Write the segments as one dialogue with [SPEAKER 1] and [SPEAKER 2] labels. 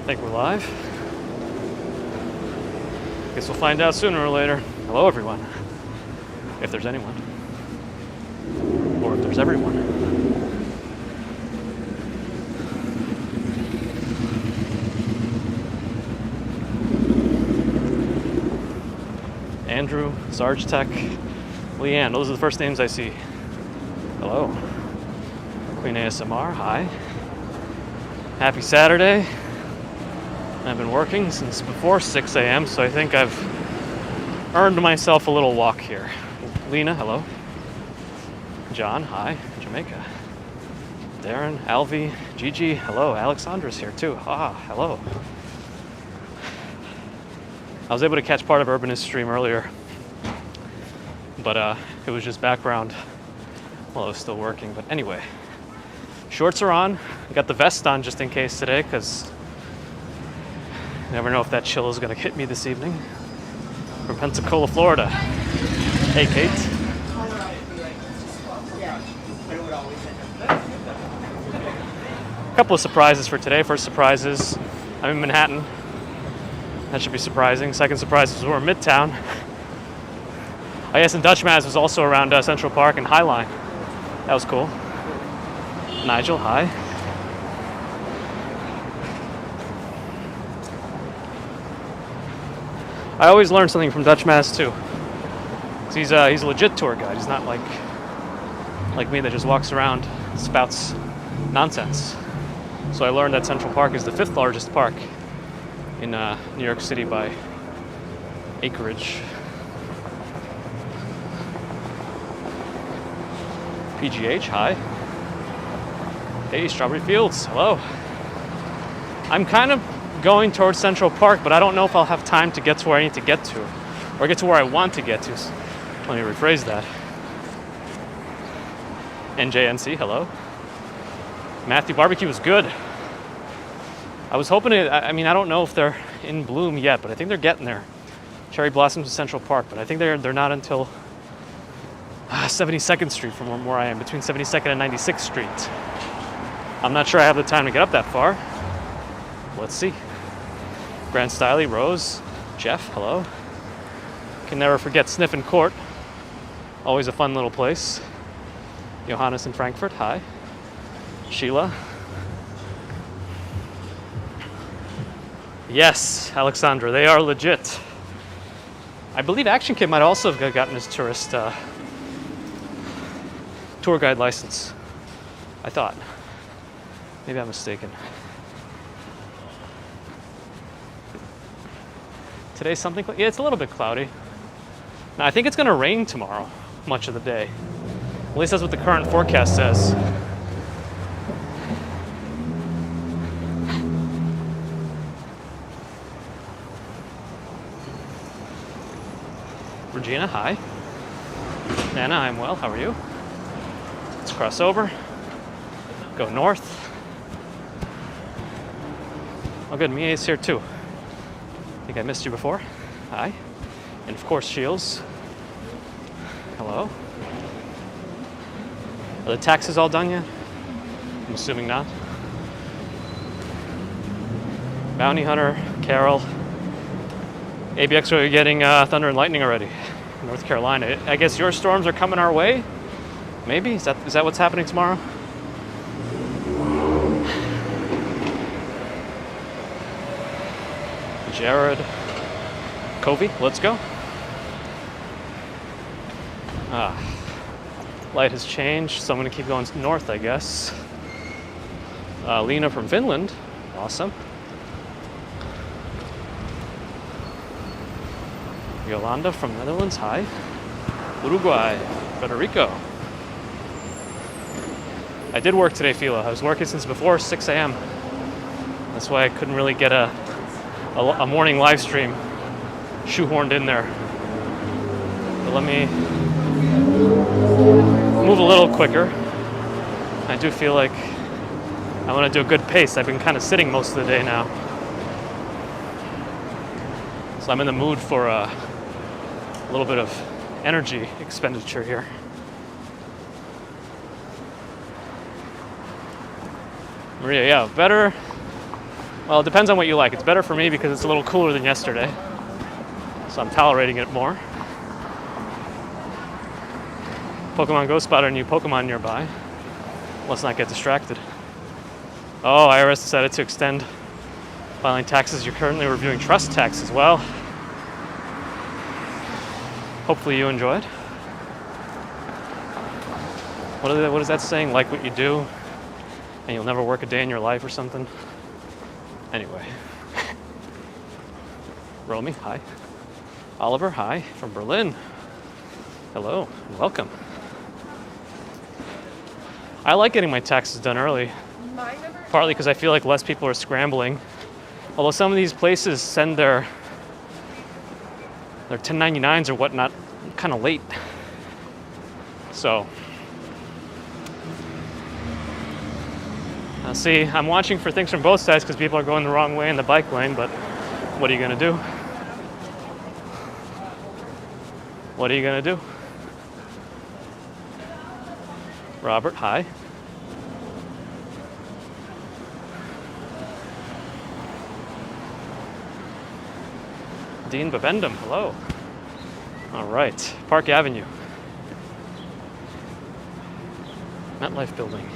[SPEAKER 1] think we're live. Guess we'll find out sooner or later. Hello, everyone. If there's anyone. Or if there's everyone. Andrew, Sarge Tech, Leanne. Those are the first names I see. Hello. Queen ASMR, hi. Happy Saturday. I've been working since before 6 a.m., so I think I've earned myself a little walk here. Lena, hello. John, hi. Jamaica. Darren, Alvi, Gigi, hello. Alexandra's here too. Hello. I was able to catch part of Urbanist stream earlier, but it was just background while I was still working. But anyway, shorts are on. I got the vest on just in case today, because you never know if that chill is going to hit me this evening. From Pensacola, Florida. Hey, Kate. A couple of surprises for today. First surprise is I'm in Manhattan. That should be surprising. Second surprise is we're in Midtown. I guess in Dutch Maz was also around Central Park and High Line. That was cool. Nigel, hi. I always learn something from Dutch Maz too. 'Cause he's a legit tour guide. He's not like me that just walks around and spouts nonsense. So I learned that Central Park is the 5th largest park in New York City by acreage. PGH, hi. Hey, Strawberry Fields, hello. I'm kind of going towards Central Park, but I don't know if I'll have time to get to where I need to get to, or get to where I want to get to. Let me rephrase that. NJNC, hello. Matthew, barbecue was good. I was hoping I don't know if they're in bloom yet, but I think they're getting there. Cherry blossoms in Central Park, but I think they're not until 72nd Street from where I am, between 72nd and 96th Street. I'm not sure I have the time to get up that far. Let's see. Grand Styley, Rose, Jeff, hello. Can never forget Sniffin' Court. Always a fun little place. Johannes in Frankfurt, hi. Sheila. Yes, Alexandra, they are legit. I believe Action Kid might also have gotten his tour guide license. I thought. Maybe I'm mistaken. Today's something, yeah, it's a little bit cloudy. Now, I think it's going to rain tomorrow, much of the day. At least that's what the current forecast says. Regina, hi. Nana, I'm well. How are you? Let's cross over. Go north. Oh, good. Mie is here too. I think I missed you before. Hi. And of course, Shields. Hello. Are the taxes all done yet? I'm assuming not. Bounty Hunter, Carol. ABX, are you getting thunder and lightning already? North Carolina. I guess your storms are coming our way? Maybe? Is that what's happening tomorrow? Jared. Covey, let's go. Light has changed, so I'm going to keep going north, I guess. Lena from Finland. Awesome. Yolanda from Netherlands, hi. Uruguay, Federico. I did work today, Fila. I was working since before 6 a.m. That's why I couldn't really get a morning live stream shoehorned in there. But let me move a little quicker. I do feel like I want to do a good pace. I've been kind of sitting most of the day now. So I'm in the mood for a little bit of energy expenditure here. Maria, yeah, better Well, it depends on what you like. It's better for me because it's a little cooler than yesterday, so I'm tolerating it more. Pokemon Go spotted a new Pokemon nearby. Let's not get distracted. Oh, IRS decided to extend filing taxes. You're currently reviewing trust tax as well. Hopefully you enjoy it. What is that saying? Like what you do, and you'll never work a day in your life or something? Anyway. Romy, hi. Oliver, hi, from Berlin. Hello, and welcome. I like getting my taxes done early, partly because I feel like less people are scrambling. Although some of these places send their 1099s or whatnot kind of late. So, see, I'm watching for things from both sides because people are going the wrong way in the bike lane, but what are you going to do? What are you going to do? Robert, hi. Dean Babendum, hello. All right, Park Avenue. MetLife Building.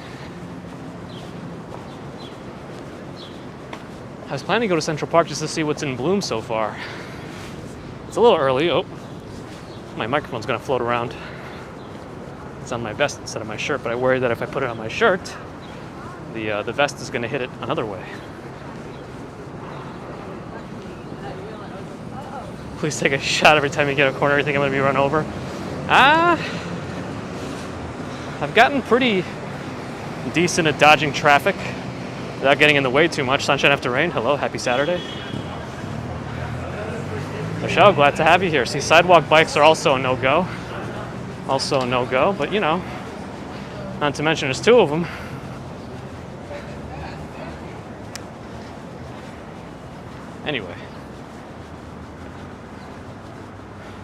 [SPEAKER 1] I was planning to go to Central Park just to see what's in bloom so far. It's a little early. Oh, my microphone's gonna float around. It's on my vest instead of my shirt, but I worry that if I put it on my shirt, the vest is gonna hit it another way. Please take a shot every time you get a corner. You think I'm gonna be run over? I've gotten pretty decent at dodging traffic without getting in the way too much. Sunshine after rain. Hello, happy Saturday. Michelle, glad to have you here. See, sidewalk bikes are also a no-go. Also a no-go, but you know, not to mention there's two of them. Anyway,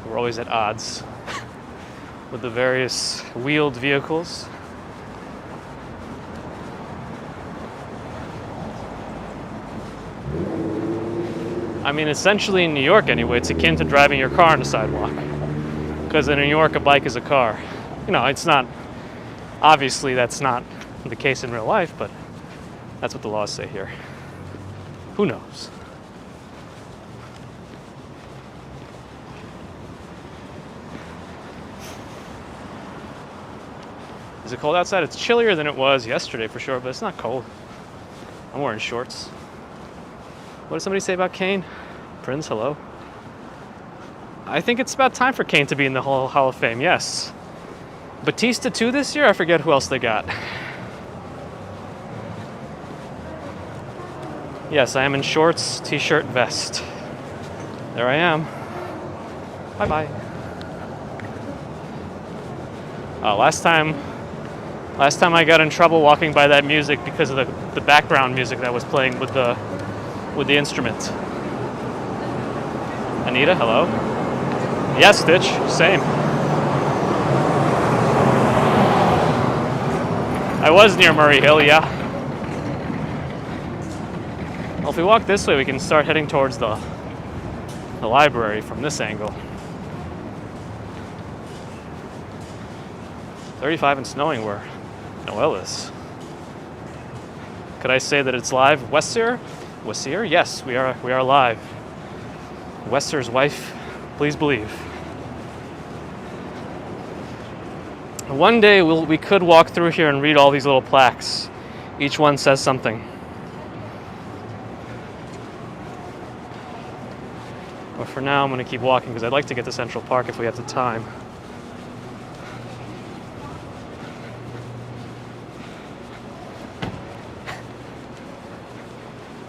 [SPEAKER 1] we're always at odds with the various wheeled vehicles. I mean, essentially in New York anyway, it's akin to driving your car on a sidewalk. Because in New York, a bike is a car. You know, it's not, obviously that's not the case in real life, but that's what the laws say here. Who knows? Is it cold outside? It's chillier than it was yesterday for sure, but it's not cold. I'm wearing shorts. What did somebody say about Kane? Prince, hello. I think it's about time for Kane to be in the Hall of Fame, yes. Batista too this year? I forget who else they got. Yes, I am in shorts, t-shirt, vest. There I am. Bye-bye. Last time I got in trouble walking by that music because of the background music that was playing with the instrument. Anita, hello. Yes, Stitch, same. I was near Murray Hill, yeah. Well, if we walk this way, we can start heading towards the library from this angle. 35 and snowing where Noel is. Could I say that it's live? Wessier? Yes, we are live. Wessier's wife, please believe. One day we could walk through here and read all these little plaques. Each one says something. But for now, I'm going to keep walking because I'd like to get to Central Park if we have the time.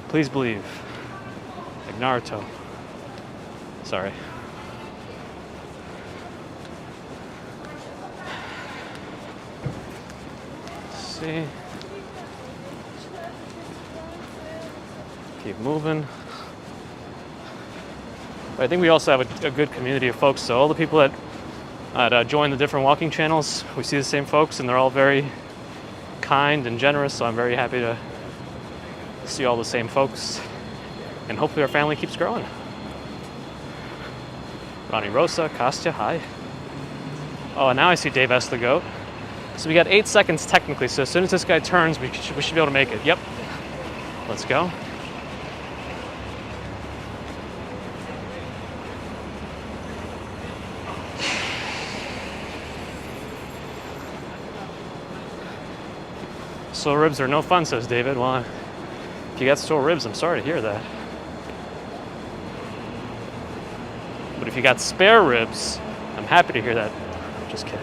[SPEAKER 1] Please believe. Like Naruto. Sorry. Let's see. Keep moving. But I think we also have a good community of folks. So all the people that join the different walking channels, we see the same folks, and they're all very kind and generous. So I'm very happy to see all the same folks, and hopefully our family keeps growing. Ronnie Rosa, Kostya, hi. Oh, and now I see Dave S. the Goat. So we got 8 seconds technically, so as soon as this guy turns, we should be able to make it. Yep. Let's go. Sore ribs are no fun, says David. Well, if you got sore ribs, I'm sorry to hear that. But if you got spare ribs, I'm happy to hear that. Just kidding.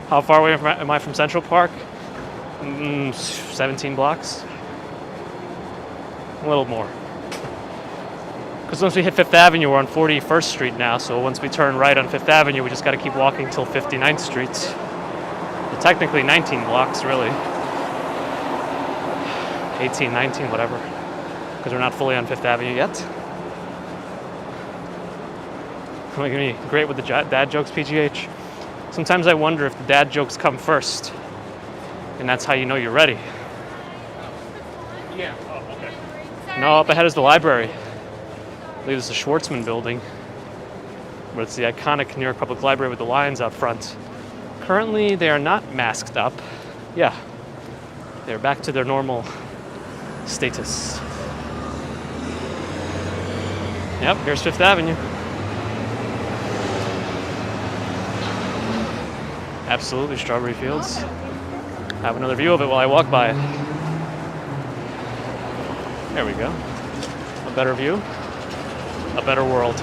[SPEAKER 1] How far away am I from Central Park? 17 blocks. A little more. Because once we hit 5th Avenue, we're on 41st Street now, so once we turn right on 5th Avenue, we just got to keep walking till 59th Street. Well, technically 19 blocks, really. 18, 19, whatever. Because we're not fully on 5th Avenue yet. Am I going to be great with the dad jokes, PGH? Sometimes I wonder if the dad jokes come first, and that's how you know you're ready.
[SPEAKER 2] Yeah, oh, okay.
[SPEAKER 1] No, up ahead is the library. I believe it's the Schwartzman building, but it's the iconic New York Public Library with the lions out front. Currently, they are not masked up. Yeah, they're back to their normal status. Yep, here's 5th Avenue. Absolutely, strawberry fields. Have another view of it while I walk by it. There we go. A better view. A better world.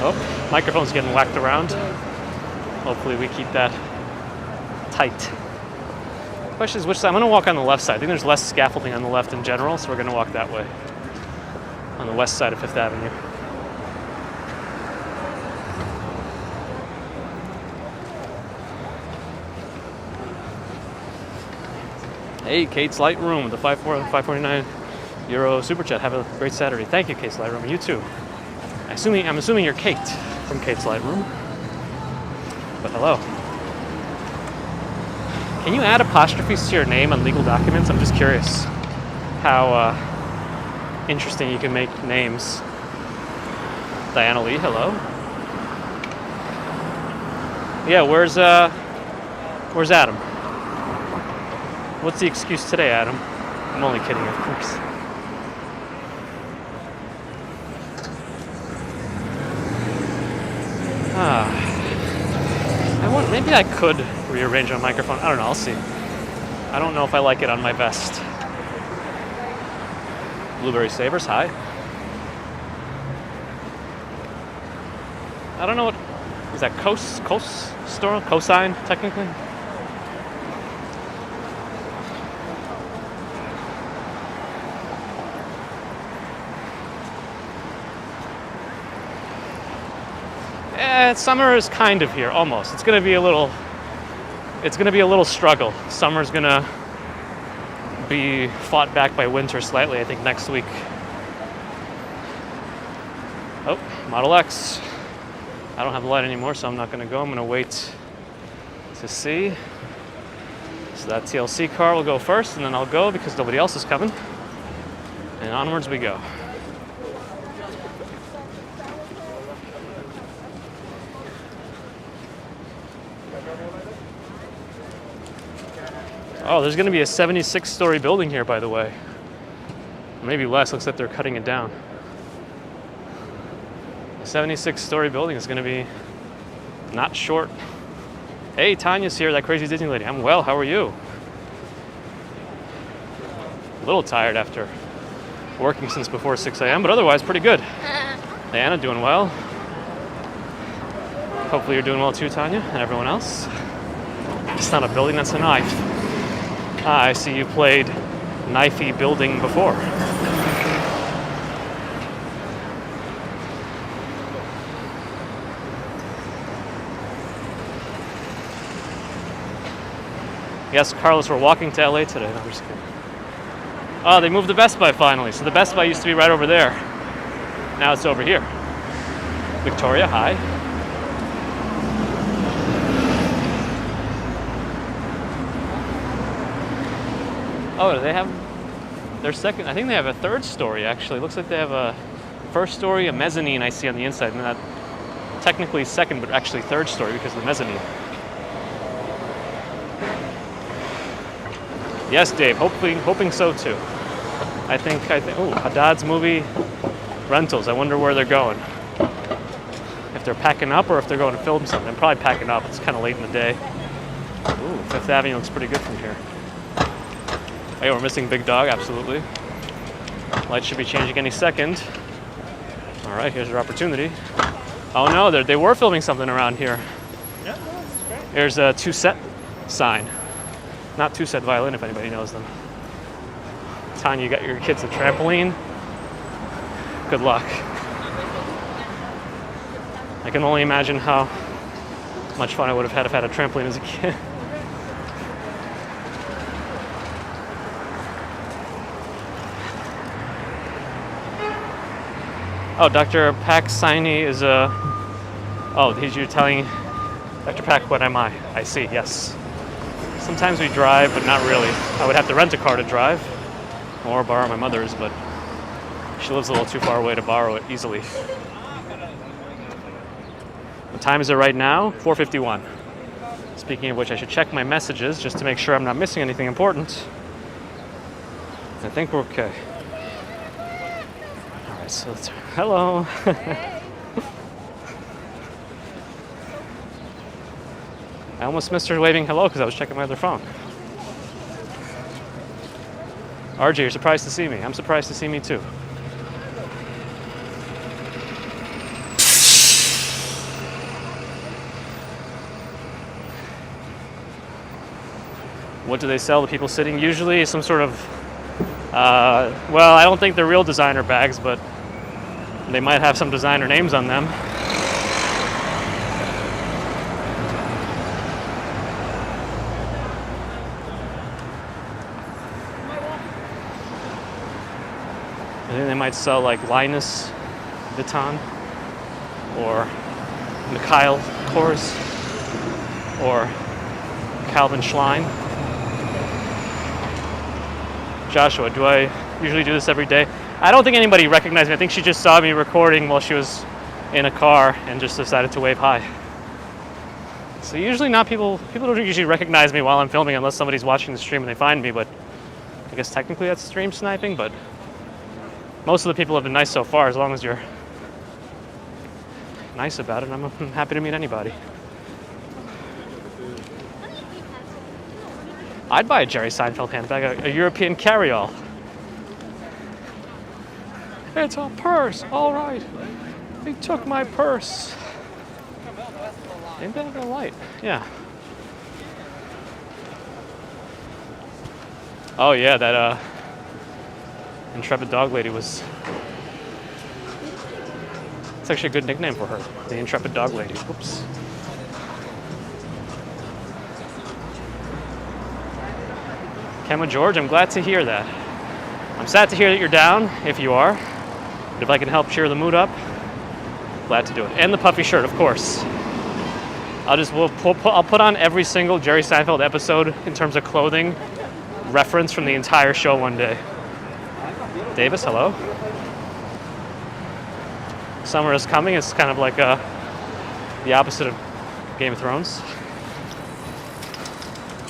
[SPEAKER 1] Oh, microphone's getting whacked around. Hopefully we keep that tight. The question is which side? I'm gonna walk on the left side. I think there's less scaffolding on the left in general, so we're gonna walk that way. On the west side of 5th Avenue. Hey, Kate's Lightroom, the 549 euro super chat. Have a great Saturday. Thank you, Kate's Lightroom. You too. I'm assuming you're Kate from Kate's Lightroom. But hello. Can you add apostrophes to your name on legal documents? I'm just curious how interesting you can make names. Diana Lee, hello. Yeah, where's Adam? What's the excuse today, Adam? I'm only kidding, of course. Maybe I could rearrange my microphone. I don't know, I'll see. I don't know if I like it on my vest. Blueberry Savers, hi. I don't know what, is that cosine, technically? Summer is kind of here, almost. It's gonna be a little struggle. Summer's gonna be fought back by winter slightly, I think, next week. Oh, Model X. I don't have the light anymore, so I'm not gonna go. I'm gonna wait to see. So that TLC car will go first, and then I'll go because nobody else is coming. And onwards we go. Oh, there's going to be a 76-story building here, by the way. Maybe less. Looks like they're cutting it down. A 76-story building is going to be not short. Hey, Tanya's here, that crazy Disney lady. I'm well. How are you? A little tired after working since before 6 a.m., but otherwise pretty good. Diana doing well. Hopefully you're doing well too, Tanya, and everyone else. It's not a building, that's a knife. Ah, I see you played knifey building before. Yes, Carlos, we're walking to LA today. No, I'm just kidding. Oh, they moved the Best Buy finally. So the Best Buy used to be right over there. Now it's over here. Victoria, hi. Oh, do they have their second? I think they have a third story, actually. Looks like they have a first story, a mezzanine I see on the inside, and that technically second, but actually third story because of the mezzanine. Yes, Dave, hoping so too. I think, oh, Haddad's movie rentals. I wonder where they're going. If they're packing up or if they're going to film something. I'm probably packing up. It's kind of late in the day. Ooh, Fifth Avenue looks pretty good from here. Hey, we're missing Big Dog, absolutely. Lights should be changing any second. All right, here's your opportunity. Oh no, they were filming something around here.
[SPEAKER 2] Yeah, that's great.
[SPEAKER 1] There's a two-set sign. Not two-set violin, if anybody knows them. Tanya, you got your kids a trampoline. Good luck. I can only imagine how much fun I would have had if I had a trampoline as a kid. Oh, Dr. Paksini is a... Oh, you're telling Dr. Pak, what am I? I see, yes. Sometimes we drive, but not really. I would have to rent a car to drive, or borrow my mother's, but she lives a little too far away to borrow it easily. What time is it right now? 4:51. Speaking of which, I should check my messages just to make sure I'm not missing anything important. I think we're okay. All right, so let's... Hello. I almost missed her waving hello because I was checking my other phone. RJ, you're surprised to see me. I'm surprised to see me too. What do they sell to people sitting? Usually some sort of, well, I don't think they're real designer bags, but they might have some designer names on them. I think they might sell like Linus Vuitton or Mikhail Kors or Calvin Klein. Joshua, do I usually do this every day? I don't think anybody recognized me. I think she just saw me recording while she was in a car and just decided to wave hi. So usually not people don't usually recognize me while I'm filming unless somebody's watching the stream and they find me, but I guess technically that's stream sniping, but most of the people have been nice so far. As long as you're nice about it, I'm happy to meet anybody. I'd buy a Jerry Seinfeld handbag, a European carry-all. It's a purse, all right. He took my purse. Maybe I'll go light, yeah. Oh yeah, that Intrepid Dog Lady was... It's actually a good nickname for her, the Intrepid Dog Lady. Oops. Kemma George, I'm glad to hear that. I'm sad to hear that you're down, if you are. But if I can help cheer the mood up, glad to do it. And the puffy shirt, of course. I'll put on every single Jerry Seinfeld episode in terms of clothing reference from the entire show one day. Davis, hello. Summer is coming. It's kind of like the opposite of Game of Thrones.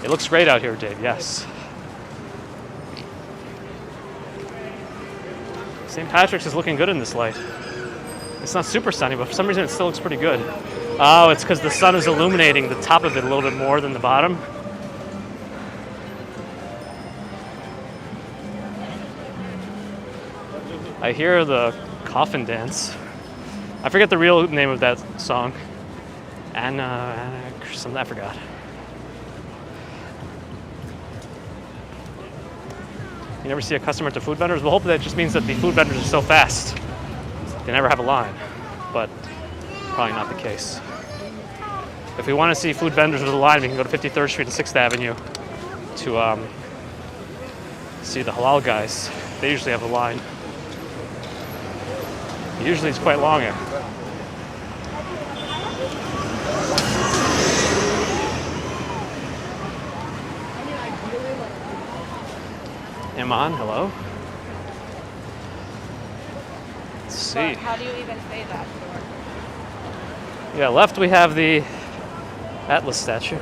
[SPEAKER 1] It looks great out here, Dave, yes. St. Patrick's is looking good in this light. It's not super sunny, but for some reason it still looks pretty good. Oh, it's because the sun is illuminating the top of it a little bit more than the bottom. I hear the coffin dance. I forget the real name of that song. Anna, something, I forgot. You never see a customer at the food vendors? Well, hopefully that just means that the food vendors are so fast. They never have a line, but probably not the case. If we want to see food vendors with a line, we can go to 53rd Street and 6th Avenue to see the halal guys. They usually have a line. Usually it's quite long here. Iman, hello. Let's see.
[SPEAKER 2] But how do you even say that?
[SPEAKER 1] Yeah, left we have the Atlas statue.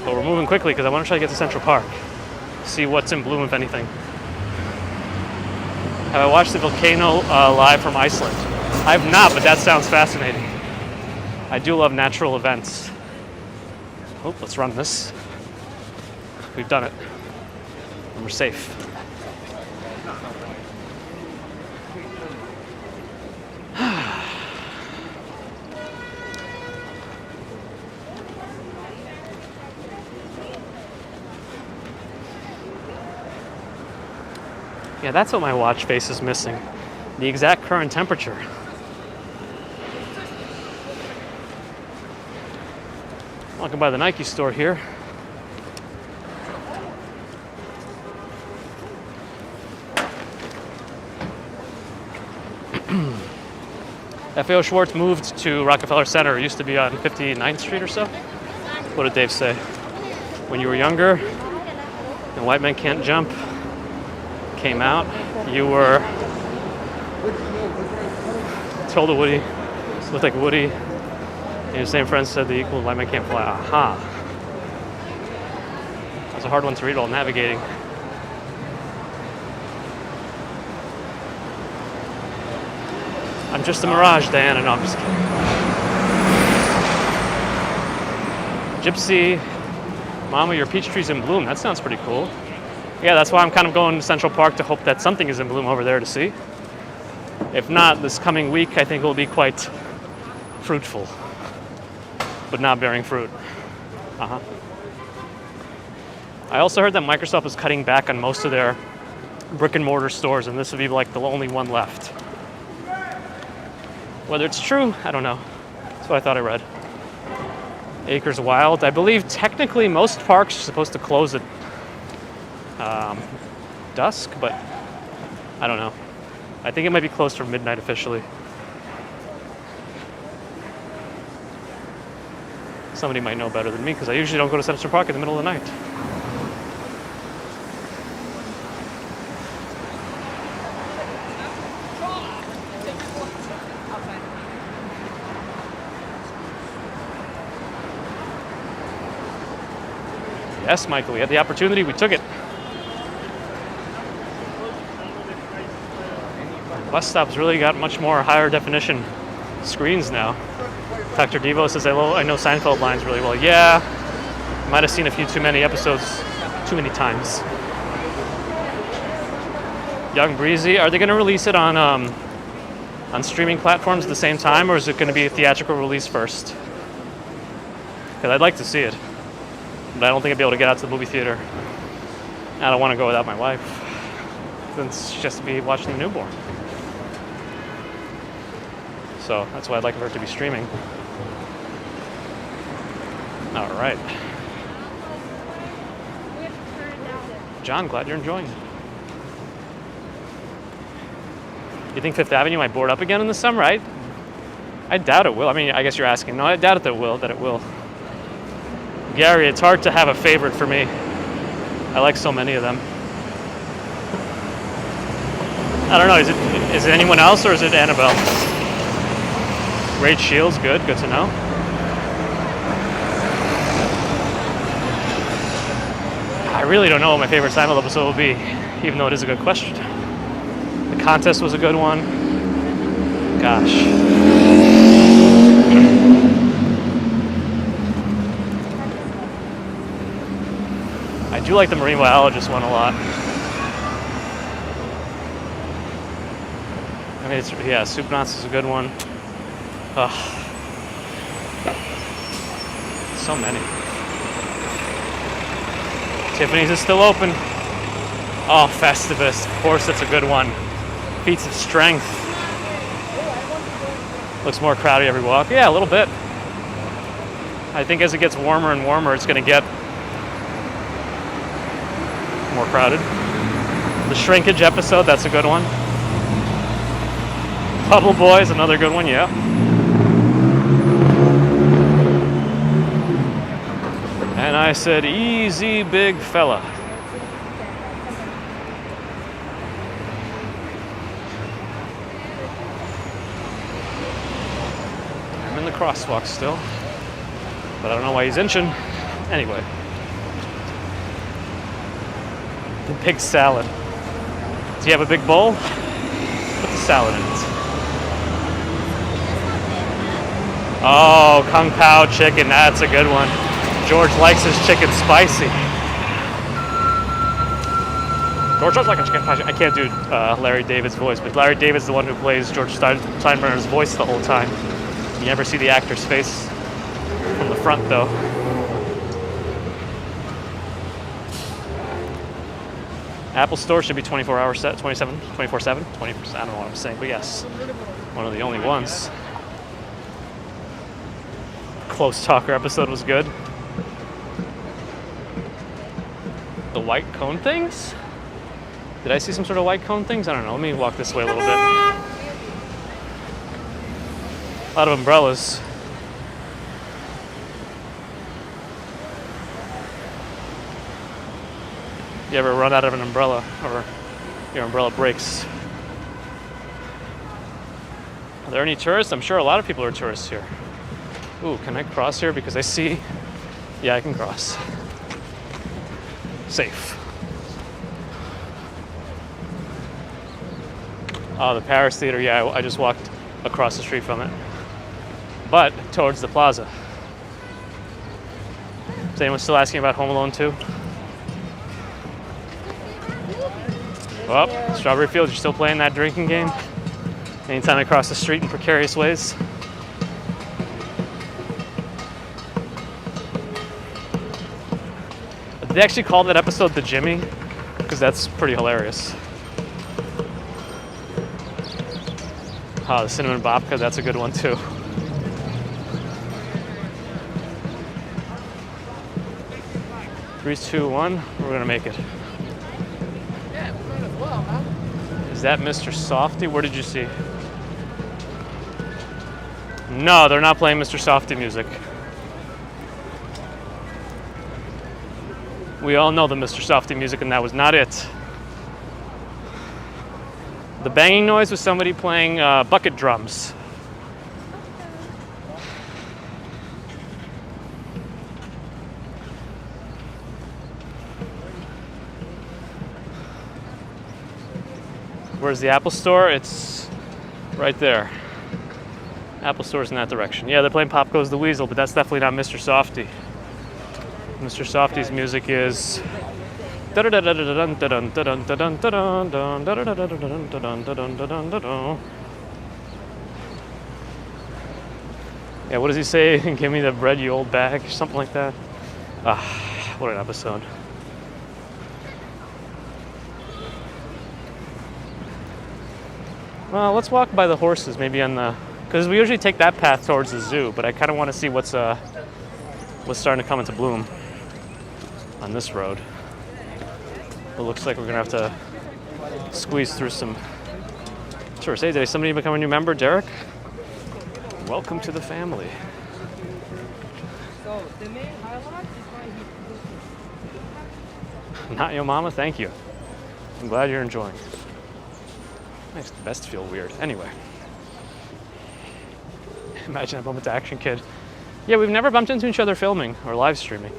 [SPEAKER 1] But we're moving quickly because I want to try to get to Central Park. See what's in bloom, if anything. Have I watched the volcano live from Iceland? I have not, but that sounds fascinating. I do love natural events. Oh, let's run this. We've done it. And we're safe. Yeah, that's what my watch face is missing. The exact current temperature. Walking by the Nike store here. FAO Schwartz moved to Rockefeller Center. It used to be on 59th Street or so. What did Dave say? When you were younger and White Men Can't Jump came out, you were told a Woody, looked like Woody, and your same friend said the equal White Men Can't Fly. Aha. That was a hard one to read while navigating. I'm just a mirage, Diana. No, I'm just kidding. Gypsy, Mama, your peach tree's in bloom. That sounds pretty cool. Yeah, that's why I'm kind of going to Central Park to hope that something is in bloom over there to see. If not, this coming week I think will be quite fruitful, but not bearing fruit. I also heard that Microsoft is cutting back on most of their brick and mortar stores, and this would be like the only one left. Whether it's true, I don't know. That's what I thought I read. Acres Wild. I believe technically most parks are supposed to close at dusk, but I don't know. I think it might be closed for midnight officially. Somebody might know better than me because I usually don't go to Central Park in the middle of the night. Yes, Michael, we had the opportunity, we took it. Bus stops really got much more higher definition screens now. Dr. Devo says, I know Seinfeld lines really well. Yeah, might have seen a few too many episodes too many times. Young Breezy, are they going to release it on streaming platforms at the same time, or is it going to be a theatrical release first? Because I'd like to see it, but I don't think I'd be able to get out to the movie theater. I don't want to go without my wife, since she has to be watching the newborn. So that's why I'd like for it to be streaming. All right. John, glad you're enjoying it. You think Fifth Avenue might board up again in the summer? I doubt it will. I mean, I guess you're asking. No, I doubt it that it will. Gary, it's hard to have a favorite for me. I like so many of them. I don't know, is it anyone else or is it Annabelle? Great Shields, good to know. I really don't know what my favorite Seinfeld episode will be, even though it is a good question. The contest was a good one. Gosh. I do like the marine biologist one a lot. I mean, Soup Knots is a good one. Ugh. So many. Tiffany's is still open. Oh, Festivus. Of course, that's a good one. Feats of Strength. Looks more crowded every walk. Yeah, a little bit. I think as it gets warmer and warmer, it's going to get more crowded. The Shrinkage episode, that's a good one. Puddle Boys, another good one, yeah. And I said, easy, big fella. crosswalk still. But I don't know why he's inching. Anyway. The pig salad. Does he have a big bowl? Put the salad in it. Oh, Kung Pao chicken. That's a good one. George likes his chicken spicy. George does like a chicken spicy. I can't do Larry David's voice, but Larry David's the one who plays George Steinbrenner's voice the whole time. You never see the actor's face from the front, though. Apple Store should be 24 hours set, 24/7, 20%. I don't know what I'm saying, but yes, one of the only ones. Close Talker episode was good. The white cone things? Did I see some sort of white cone things? I don't know. Let me walk this way a little bit. A lot of umbrellas. You ever run out of an umbrella or your umbrella breaks? Are there any tourists? I'm sure a lot of people are tourists here. Ooh, can I cross here? Because I see... Yeah, I can cross. Safe. Oh, the Paris Theater. Yeah, I just walked across the street from it. But towards the plaza. Is anyone still asking about Home Alone 2? Well, Strawberry Fields, you're still playing that drinking game? Anytime I cross the street in precarious ways? They actually called that episode The Jimmy, because that's pretty hilarious. Oh, the cinnamon babka, that's a good one too. Three, two, one, we're gonna make it.
[SPEAKER 2] Yeah, we're going as well, huh?
[SPEAKER 1] Is that Mr. Softy? Where did you see? No, they're not playing Mr. Softy music. We all know the Mr. Softy music, and that was not it. The banging noise was somebody playing bucket drums. Where's the Apple Store? It's right there. Apple Store's in that direction. Yeah, they're playing Pop Goes the Weasel, but that's definitely not Mr. Softy. Mr. Softy's music is... Yeah, what does he say? Give me the bread, you old bag, something like that. Ah, what an episode. Well, let's walk by the horses, maybe on the... Because we usually take that path towards the zoo, but I kind of want to see what's starting to come into bloom on this road. It looks like we're going to have to squeeze through some tourists. Hey, did somebody become a new member? Derek? Welcome to the family.
[SPEAKER 2] So, the main highlight is my
[SPEAKER 1] Not your mama? Thank you. I'm glad you're enjoying. Makes the best feel weird. Anyway. Imagine I bump into Action Kid. Yeah, we've never bumped into each other filming or live streaming.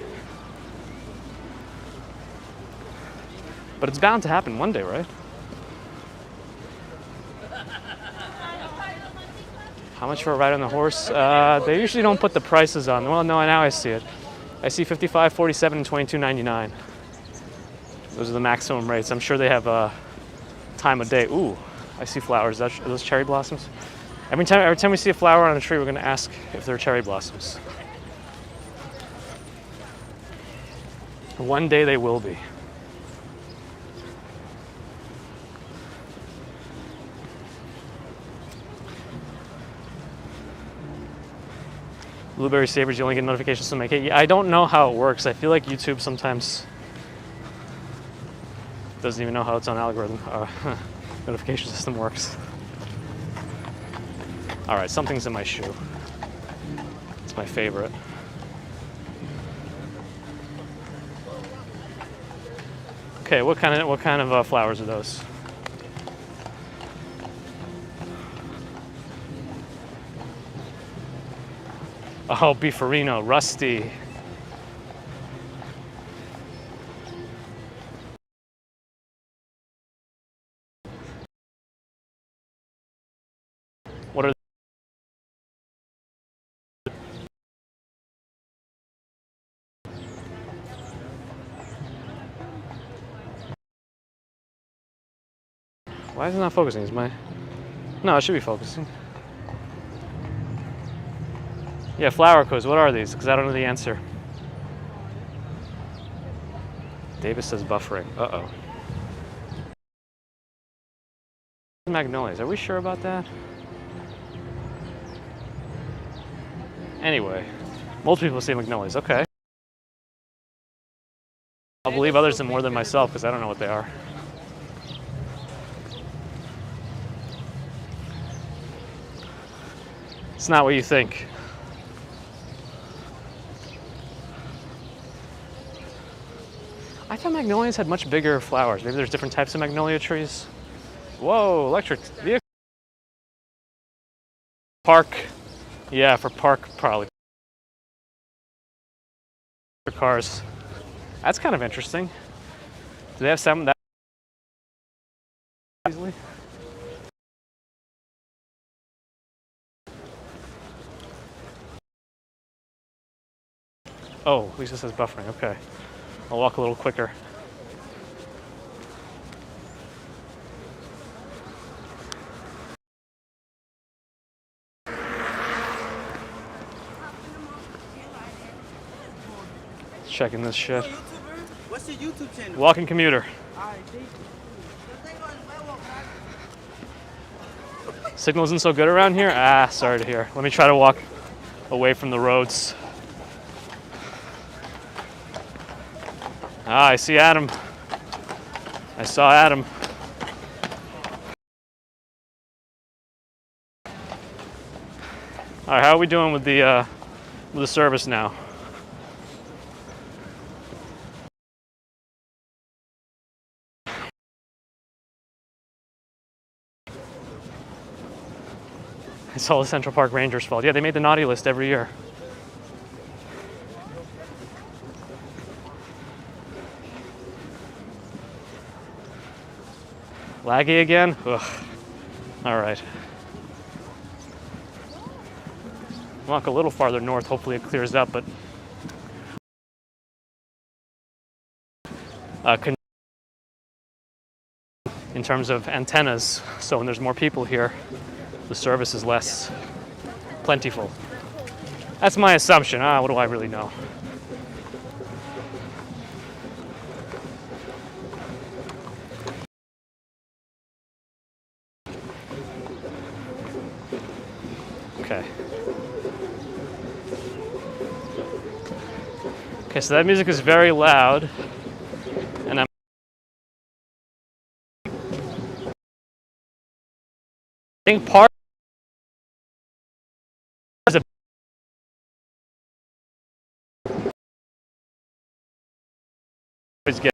[SPEAKER 1] But it's bound to happen one day, right? How much for a ride on the horse? They usually don't put the prices on. Well, no, now I see it. I see $55, $47, and $22.99. Those are the maximum rates. I'm sure they have a time of day. Ooh, I see flowers. Are those cherry blossoms? Every time we see a flower on a tree, we're going to ask if they're cherry blossoms. One day they will be. Blueberry Savers, you only get notifications to make it. Yeah, I don't know how it works. I feel like YouTube sometimes doesn't even know how its own algorithm notification system works. All right, something's in my shoe. It's my favorite. Okay, what kind of flowers are those? Oh, beefarino, rusty. What are Why is it not focusing? Is my... No, it should be focusing. Yeah, flower codes. What are these? Because I don't know the answer. Davis says buffering. Uh-oh. Magnolias. Are we sure about that? Anyway, most people say magnolias. Okay. I'll believe others more than myself because I don't know what they are. It's not what you think. I thought magnolias had much bigger flowers. Maybe there's different types of magnolia trees. Whoa, electric vehicle. Park. Yeah, for park probably. For cars. That's kind of interesting. Do they have some that easily? Oh, Lisa says buffering. Okay. I'll walk a little quicker. Checking this shit.
[SPEAKER 3] What's your YouTube channel?
[SPEAKER 1] Walking commuter. Signal isn't so good around here? Ah, sorry to hear. Let me try to walk away from the roads. Ah, I see Adam. I saw Adam. All right, how are we doing with the service now? It's all the Central Park Rangers' fault. Yeah, they made the naughty list every year. Laggy again? Ugh. All right. Walk a little farther north. Hopefully it clears up, but in terms of antennas, so when there's more people here, the service is less plentiful. That's my assumption. What do I really know? Okay. Okay, so that music is very loud, and I'm I think part is a get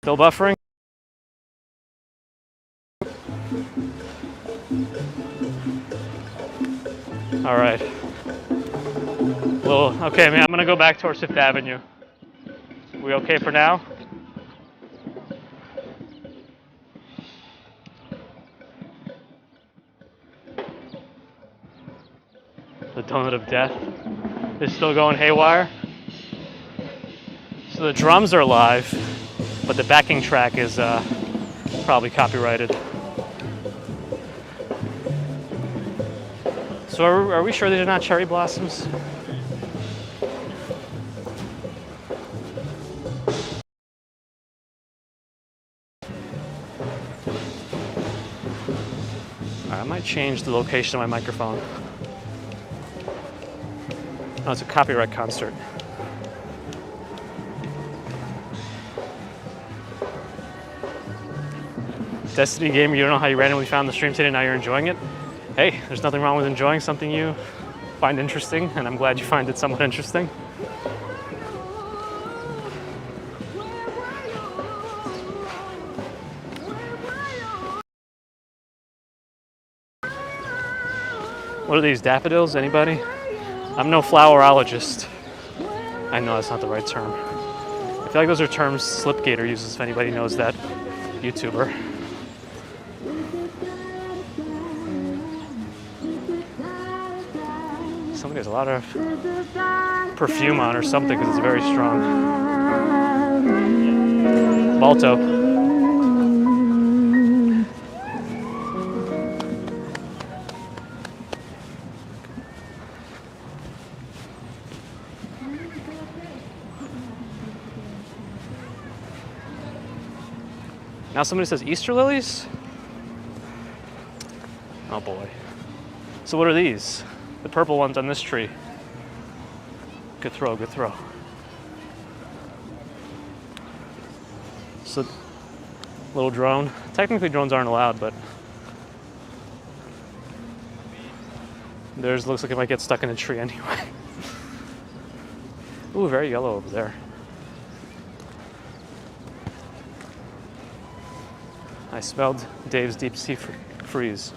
[SPEAKER 1] still buffering. All right. Well, okay, man, I'm gonna go back towards Fifth Avenue. We okay for now? The donut of death is still going haywire. So the drums are live, but the backing track is probably copyrighted. So are we sure these are not cherry blossoms? I might change the location of my microphone. Oh, it's a copyright concert. Destiny gamer, you don't know how you randomly found the stream today, now you're enjoying it? Hey, there's nothing wrong with enjoying something you find interesting, and I'm glad you find it somewhat interesting. What are these, daffodils? Anybody? I'm no flowerologist. I know that's not the right term. I feel like those are terms Slipgator uses, if anybody knows that YouTuber. Somebody has a lot of perfume on or something because it's very strong. Balto. Now somebody says Easter lilies? Oh boy. So what are these? The purple ones on this tree. Good throw, good throw. So, little drone. Technically drones aren't allowed, but theirs looks like it might get stuck in a tree anyway. Ooh, very yellow over there. I smelled Dave's deep sea freeze.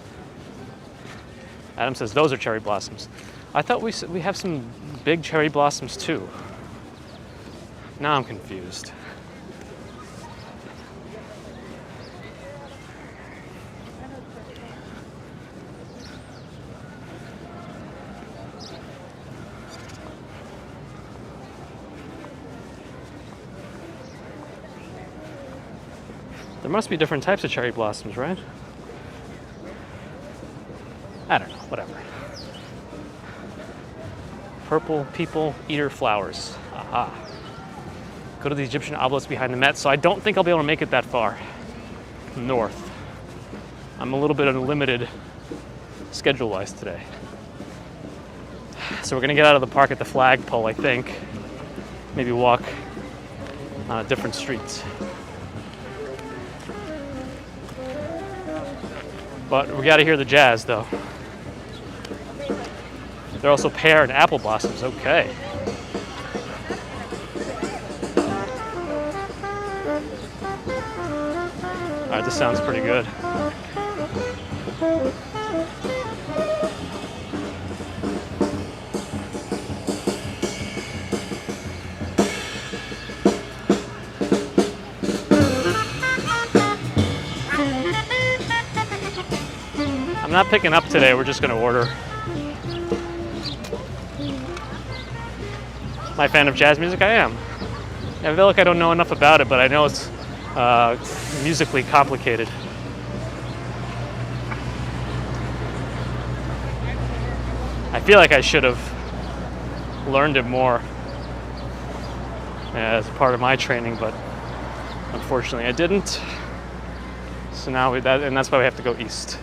[SPEAKER 1] Adam says those are cherry blossoms. I thought we have some big cherry blossoms too. Now I'm confused. There must be different types of cherry blossoms, right? I don't know, whatever. Purple people eater flowers. Aha. Go to the Egyptian obelisk behind the Met. So I don't think I'll be able to make it that far north. I'm a little bit limited schedule-wise today. So we're gonna get out of the park at the flagpole, I think. Maybe walk on different streets. But we gotta hear the jazz though. They're also pear and apple blossoms, okay. All right, this sounds pretty good. I'm not picking up today, we're just gonna order. Am I a fan of jazz music? I am. I feel like I don't know enough about it, but I know it's musically complicated. I feel like I should have learned it more as part of my training, but unfortunately I didn't. So now that's why we have to go east.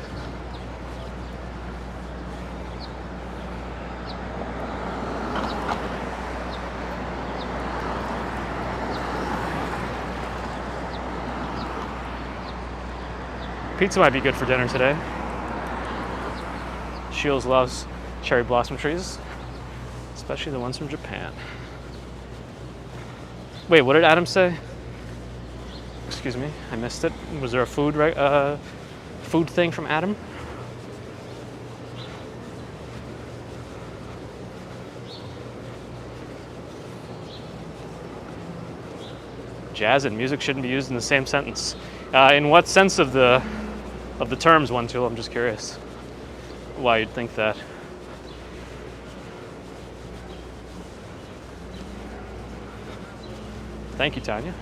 [SPEAKER 1] Pizza might be good for dinner today. Shields loves cherry blossom trees, especially the ones from Japan. Wait, what did Adam say? Excuse me, I missed it. Was there a food thing from Adam? Jazz and music shouldn't be used in the same sentence. In what sense of the terms, one tool? I'm just curious why you'd think that. Thank you, Tanya.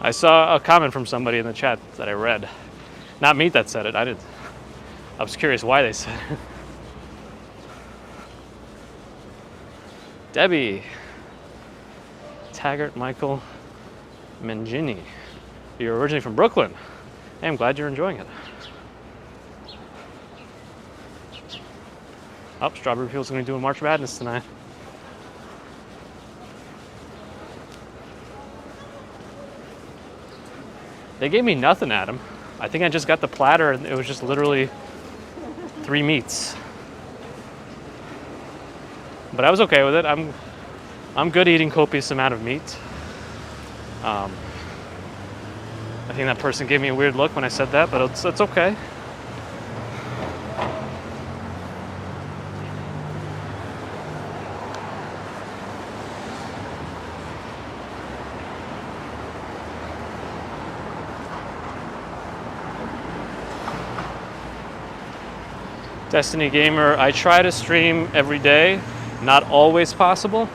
[SPEAKER 1] I saw a comment from somebody in the chat that I read. Not me that said it. I was curious why they said it. Debbie. Taggart Michael Mangini. You're originally from Brooklyn. Hey, I'm glad you're enjoying it. Oh, Strawberry Field's going to do a March Madness tonight. They gave me nothing, Adam. I think I just got the platter and it was just literally 3 meats. But I was okay with it. I'm good eating copious amount of meat. I think that person gave me a weird look when I said that, but it's okay. Destiny Gamer, I try to stream every day, not always possible,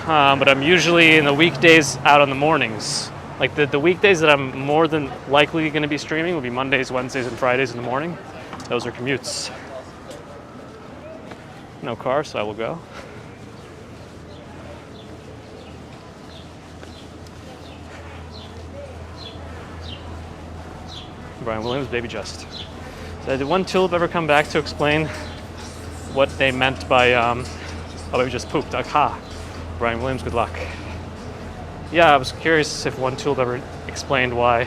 [SPEAKER 1] but I'm usually in the weekdays out on the mornings. Like the weekdays that I'm more than likely going to be streaming will be Mondays, Wednesdays, and Fridays in the morning. Those are commutes. No car, so I will go. Brian Williams, Baby Just. Did one tulip ever come back to explain what they meant by, oh, we just pooped. Aha. Brian Williams, good luck. Yeah, I was curious if one tulip ever explained why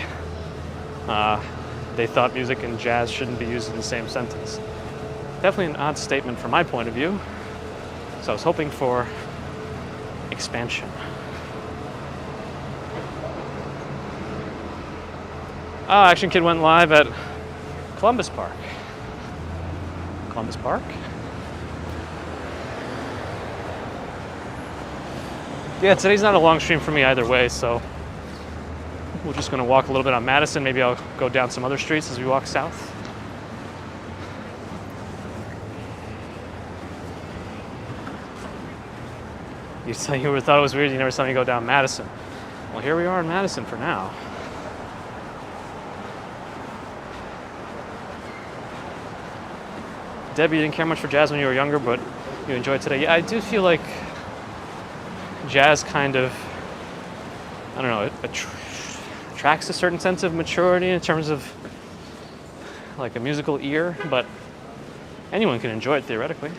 [SPEAKER 1] they thought music and jazz shouldn't be used in the same sentence. Definitely an odd statement from my point of view. So I was hoping for expansion. Oh, Action Kid went live at Columbus Park. Columbus Park? Yeah, today's not a long stream for me either way, so we're just gonna walk a little bit on Madison. Maybe I'll go down some other streets as we walk south. You thought it was weird you never saw me go down Madison. Well, here we are in Madison for now. Debbie, you didn't care much for jazz when you were younger, but you enjoyed today. Yeah, I do feel like jazz kind of, I don't know, it attracts a certain sense of maturity in terms of like a musical ear, but anyone can enjoy it theoretically.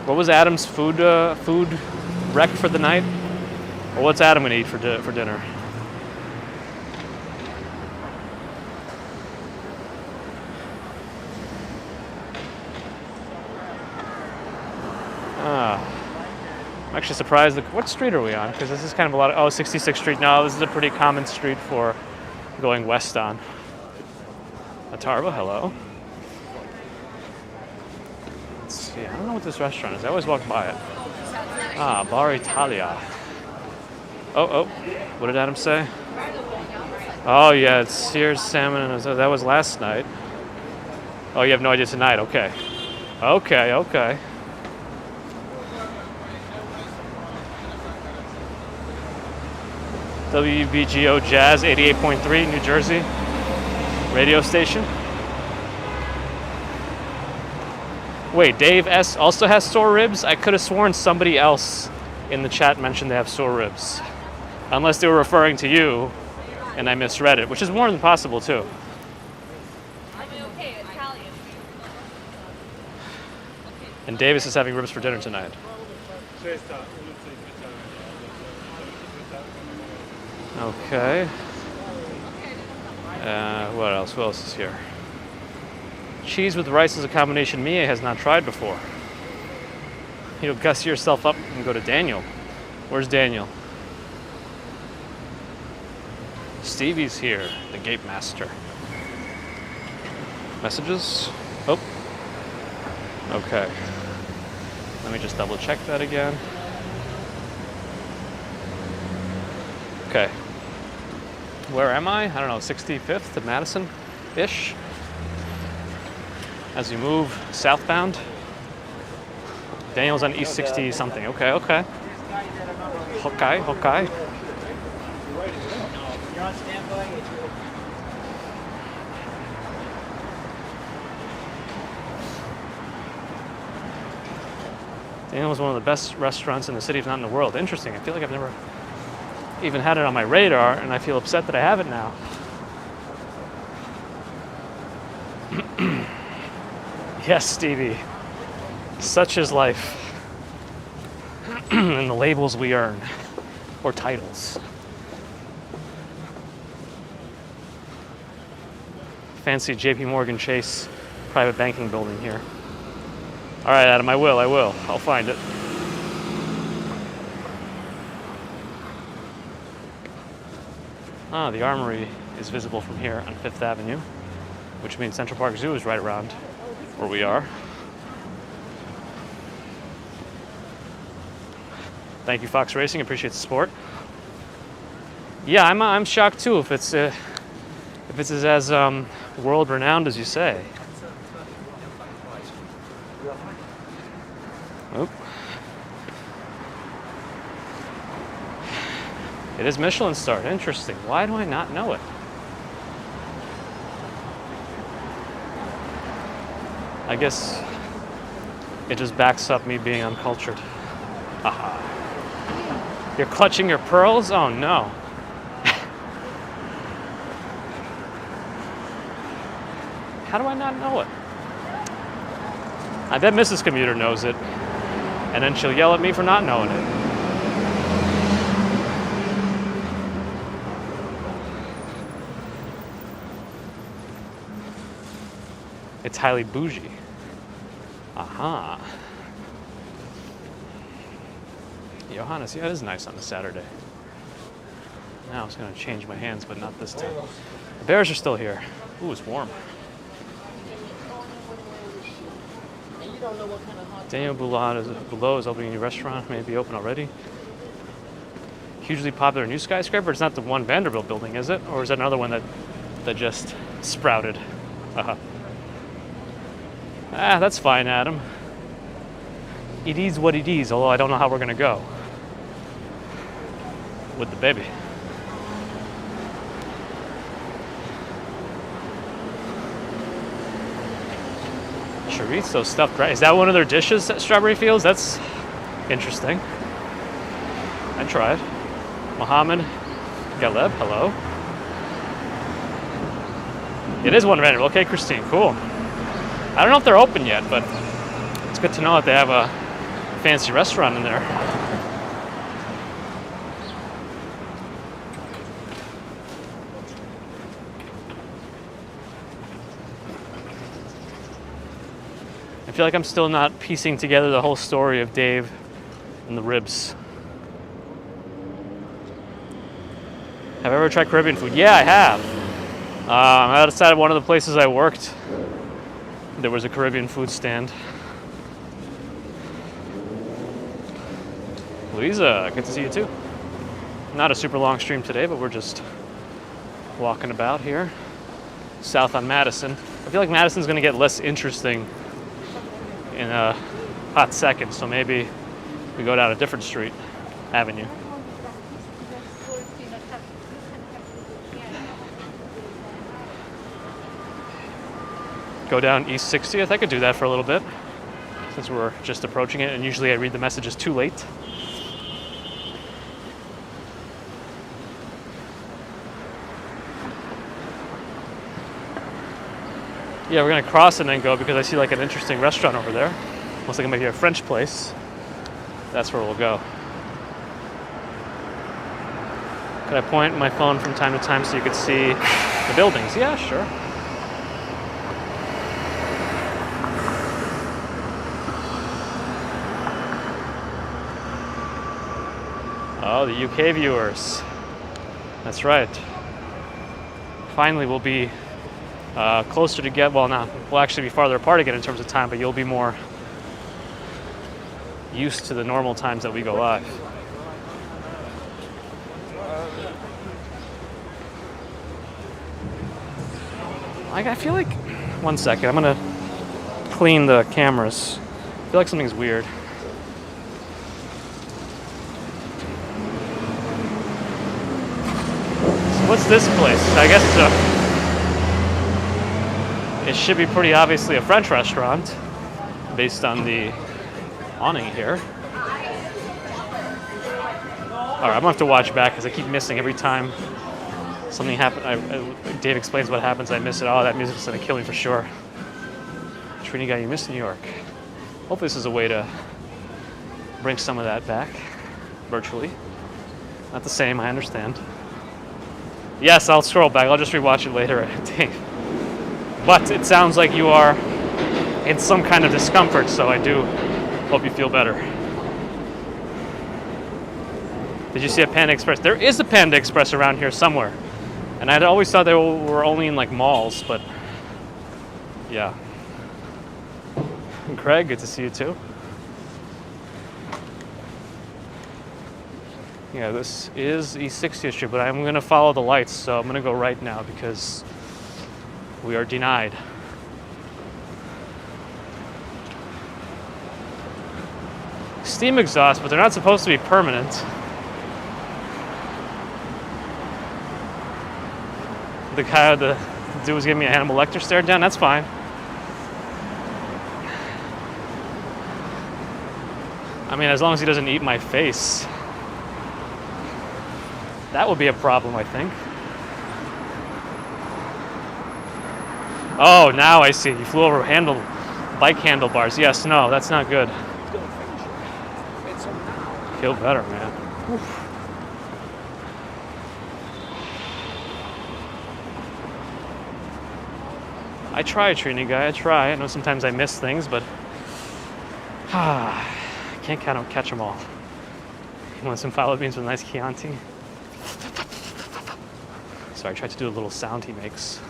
[SPEAKER 1] What was Adam's food rec for the night? Well, what's Adam gonna eat for dinner? I'm actually surprised. What street are we on? Because this is kind of a lot of, 66th Street. No, this is a pretty common street for going west on. Atarva, hello. Let's see, I don't know what this restaurant is. I always walk by it. Ah, Bar Italia. Oh, what did Adam say? Oh yeah, it's Sears salmon, and that was last night. Oh, you have no idea tonight, okay. Okay. WBGO Jazz 88.3, New Jersey radio station. Wait, Dave S. also has sore ribs? I could have sworn somebody else in the chat mentioned they have sore ribs. Unless they were referring to you, and I misread it, which is more than possible, too.
[SPEAKER 2] Okay, Italian.
[SPEAKER 1] And Davis is having ribs for dinner tonight. Okay. What else? Who else is here? Cheese with rice is a combination Mia has not tried before. You'll guss yourself up and go to Daniel. Where's Daniel? Stevie's here, the gate master. Messages? Oh. Okay. Let me just double check that again. Okay. Where am I? I don't know, 65th to Madison-ish? As you move southbound. Daniel's on East 60 something. Okay. Okay.
[SPEAKER 3] You're on standby.
[SPEAKER 1] Daniel was one of the best restaurants in the city, if not in the world. Interesting. I feel like I've never even had it on my radar, and I feel upset that I haven't now. Yes, Stevie. Such is life. And the labels we earn, or titles. Fancy JP Morgan Chase private banking building here. All right, Adam, I will. I'll find it. Ah, the Armory is visible from here on 5th Avenue, which means Central Park Zoo is right around where we are. Thank you, Fox Racing. Appreciate the support. Yeah, I'm shocked too if it's as world renowned as you say. Oop. It is Michelin starred. Interesting. Why do I not know it? I guess it just backs up me being uncultured. Aha. You're clutching your pearls? Oh no. How do I not know it? I bet Mrs. Commuter knows it, and then she'll yell at me for not knowing it. It's highly bougie. Aha. Johannes, yeah, it is nice on a Saturday. Now it's going to change my hands, but not this time. The bears are still here. Ooh, it's warm. Daniel Boulot is opening a new restaurant, maybe open already. Hugely popular new skyscraper. It's not the one Vanderbilt building, is it? Or is that another one that just sprouted? Uh-huh. Ah, that's fine, Adam. It is what it is, although I don't know how we're going to go with the baby. Chorizo stuffed rice. Is that one of their dishes at Strawberry Fields? That's interesting. I tried. Mohammed Galeb, hello. It is one random. Okay, Christine, cool. I don't know if they're open yet, but it's good to know that they have a fancy restaurant in there. I feel like I'm still not piecing together the whole story of Dave and the ribs. Have I ever tried Caribbean food? Yeah, I have. Outside of one of the places I worked, there was a Caribbean food stand. Louisa, good to see you too. Not a super long stream today, but we're just walking about here. South on Madison. I feel like Madison's gonna get less interesting in a hot second, so maybe we go down a different street, avenue. Go down East 60th. I could do that for a little bit since we're just approaching it, and usually I read the messages too late. Yeah, we're gonna cross and then go because I see like an interesting restaurant over there. Looks like it might be a French place. That's where we'll go. Could I point my phone from time to time so you could see the buildings? Yeah, sure. Oh, the UK viewers. That's right. Finally, we'll be closer together. Well, no, we'll actually be farther apart again in terms of time, but you'll be more used to the normal times that we go live. I feel like, one second, I'm gonna clean the cameras. I feel like something's weird. So what's this place? I guess it should be pretty obviously a French restaurant based on the awning here. All right, I'm gonna have to watch back because I keep missing every time something happens. Dave explains what happens. I miss it. Oh, that music's gonna kill me for sure. Trini guy, you missed New York. Hopefully this is a way to bring some of that back virtually. Not the same, I understand. Yes, I'll scroll back. I'll just rewatch it later, Dave. But it sounds like you are in some kind of discomfort, so I do hope you feel better. Did you see a Panda Express? There is a Panda Express around here somewhere. And I'd always thought they were only in like malls, but yeah. And Craig, good to see you too. Yeah, this is East 60th Street, but I'm gonna follow the lights, so I'm gonna go right now because we are denied. Steam exhaust, but they're not supposed to be permanent. The dude was giving me a Hannibal Lecter stare down. That's fine. I mean, as long as he doesn't eat my face. That would be a problem, I think. Oh, now I see. You flew over bike handlebars. Yes, no, that's not good. Feel better, man. Oof. I try, Trini guy. I try. I know sometimes I miss things, but I can't catch them all. You want some fava beans with a nice Chianti? Sorry, I tried to do a little sound he makes.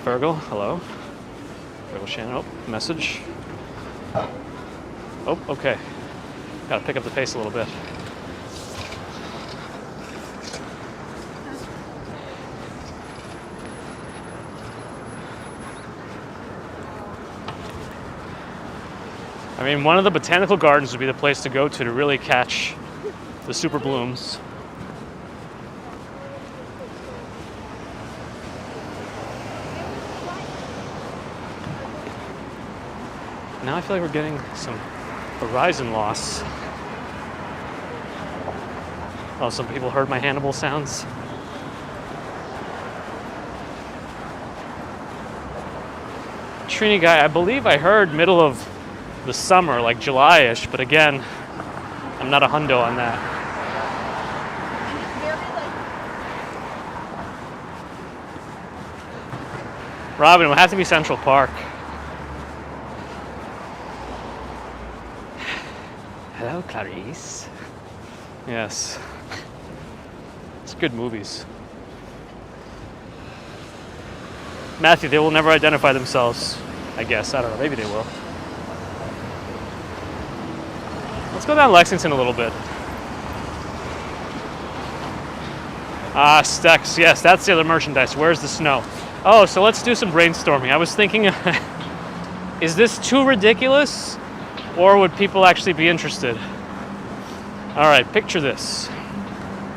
[SPEAKER 1] Virgil, hello. Virgil Shannon, oh, message. Oh, okay. Gotta pick up the pace a little bit. I mean, one of the botanical gardens would be the place to go to really catch the super blooms. Now I feel like we're getting some horizon loss. Oh, some people heard my Hannibal sounds. Trini guy, I believe I heard middle of the summer, like July-ish, but again, I'm not a hundo on that. Robin, it will have to be Central Park. Hello, Clarice. Yes. It's good movies. Matthew, they will never identify themselves, I guess. I don't know. Maybe they will. Let's go down Lexington a little bit. Ah, Stex. Yes, that's the other merchandise. Where's the snow? Oh, so let's do some brainstorming. I was thinking, is this too ridiculous? Or would people actually be interested? All right, picture this.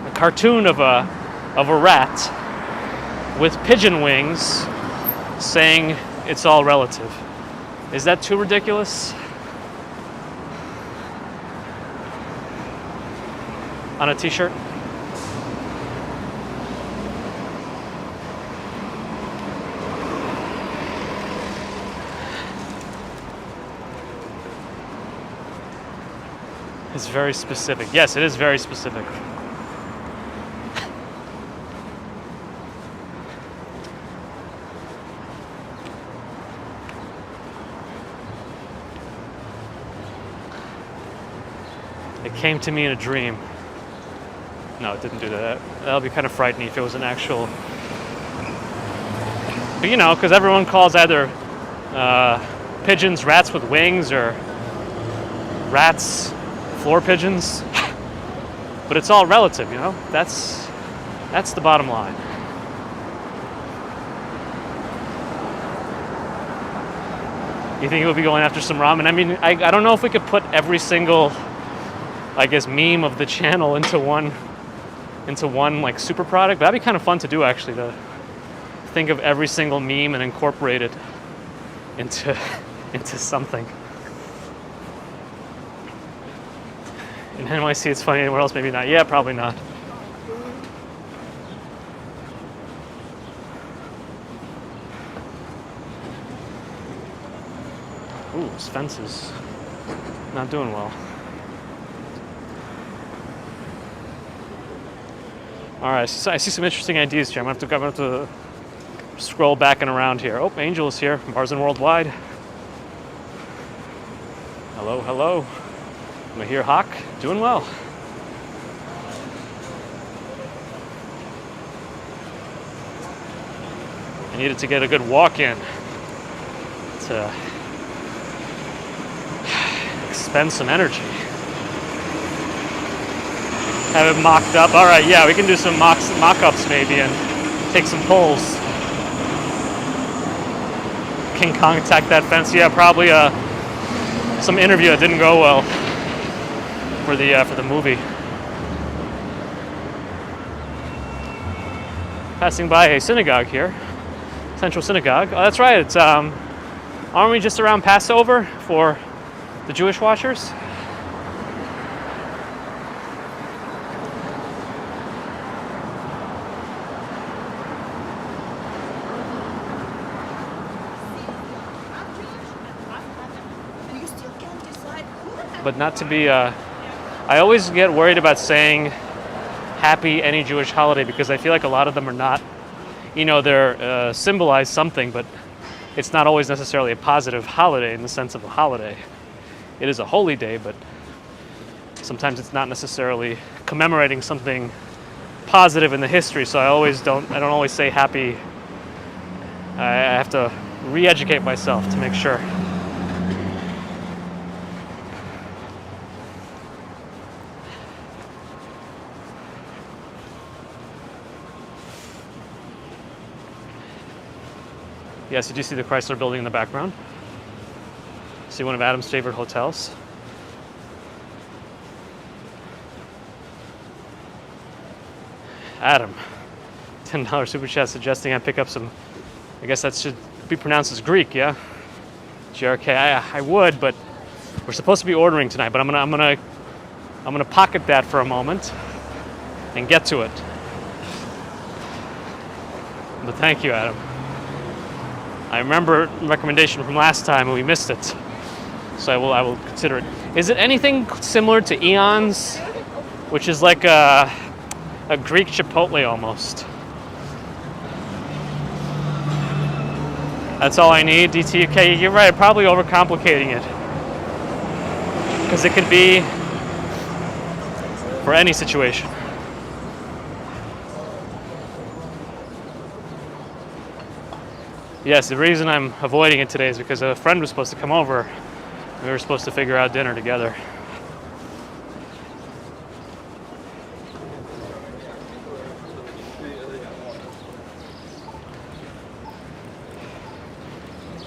[SPEAKER 1] A cartoon of a rat with pigeon wings saying it's all relative. Is that too ridiculous? On a t-shirt? It's very specific. Yes, it is very specific. It came to me in a dream. No, it didn't do that. That'll be kind of frightening if it was an actual... But you know, because everyone calls either pigeons rats with wings or rats floor pigeons. But it's all relative, you know? That's the bottom line. You think it would be going after some ramen? I mean, I don't know if we could put every single, I guess, meme of the channel into one into one like super product. But that'd be kind of fun to do, actually, to think of every single meme and incorporate it into into something. In NYC, it's funny. Anywhere else, maybe not. Yeah, probably not. Ooh, this fence is not doing well. All right, so I see some interesting ideas here. I'm gonna have to scroll back and around here. Oh, Angel is here. Bars and Worldwide. Hello, hello. Mahir Hawk, doing well. I needed to get a good walk in to expend some energy. Have it mocked up. All right, yeah, we can do some mock-ups maybe and take some pulls. King Kong attacked that fence. Yeah, probably some interview that didn't go well for the movie. Passing by a synagogue here, Central Synagogue. Oh, that's right. It's aren't we just around Passover for the Jewish watchers? But not to be, I always get worried about saying happy any Jewish holiday because I feel like a lot of them are not, they're symbolize something, but it's not always necessarily a positive holiday in the sense of a holiday. It is a holy day, but sometimes it's not necessarily commemorating something positive in the history, so I don't always say happy. I have to re-educate myself to make sure. Yes, you do see the Chrysler building in the background. See one of Adam's favorite hotels. Adam, $10 super chat suggesting I pick up some, I guess that should be pronounced as Greek, yeah? GRK, I would, but we're supposed to be ordering tonight, but I'm gonna pocket that for a moment and get to it. But thank you, Adam. I remember a recommendation from last time and we missed it. So I will consider it. Is it anything similar to Eon's, which is like a Greek Chipotle almost? That's all I need, DTK. You're right, probably overcomplicating it. Because it could be for any situation. Yes, the reason I'm avoiding it today is because a friend was supposed to come over and we were supposed to figure out dinner together.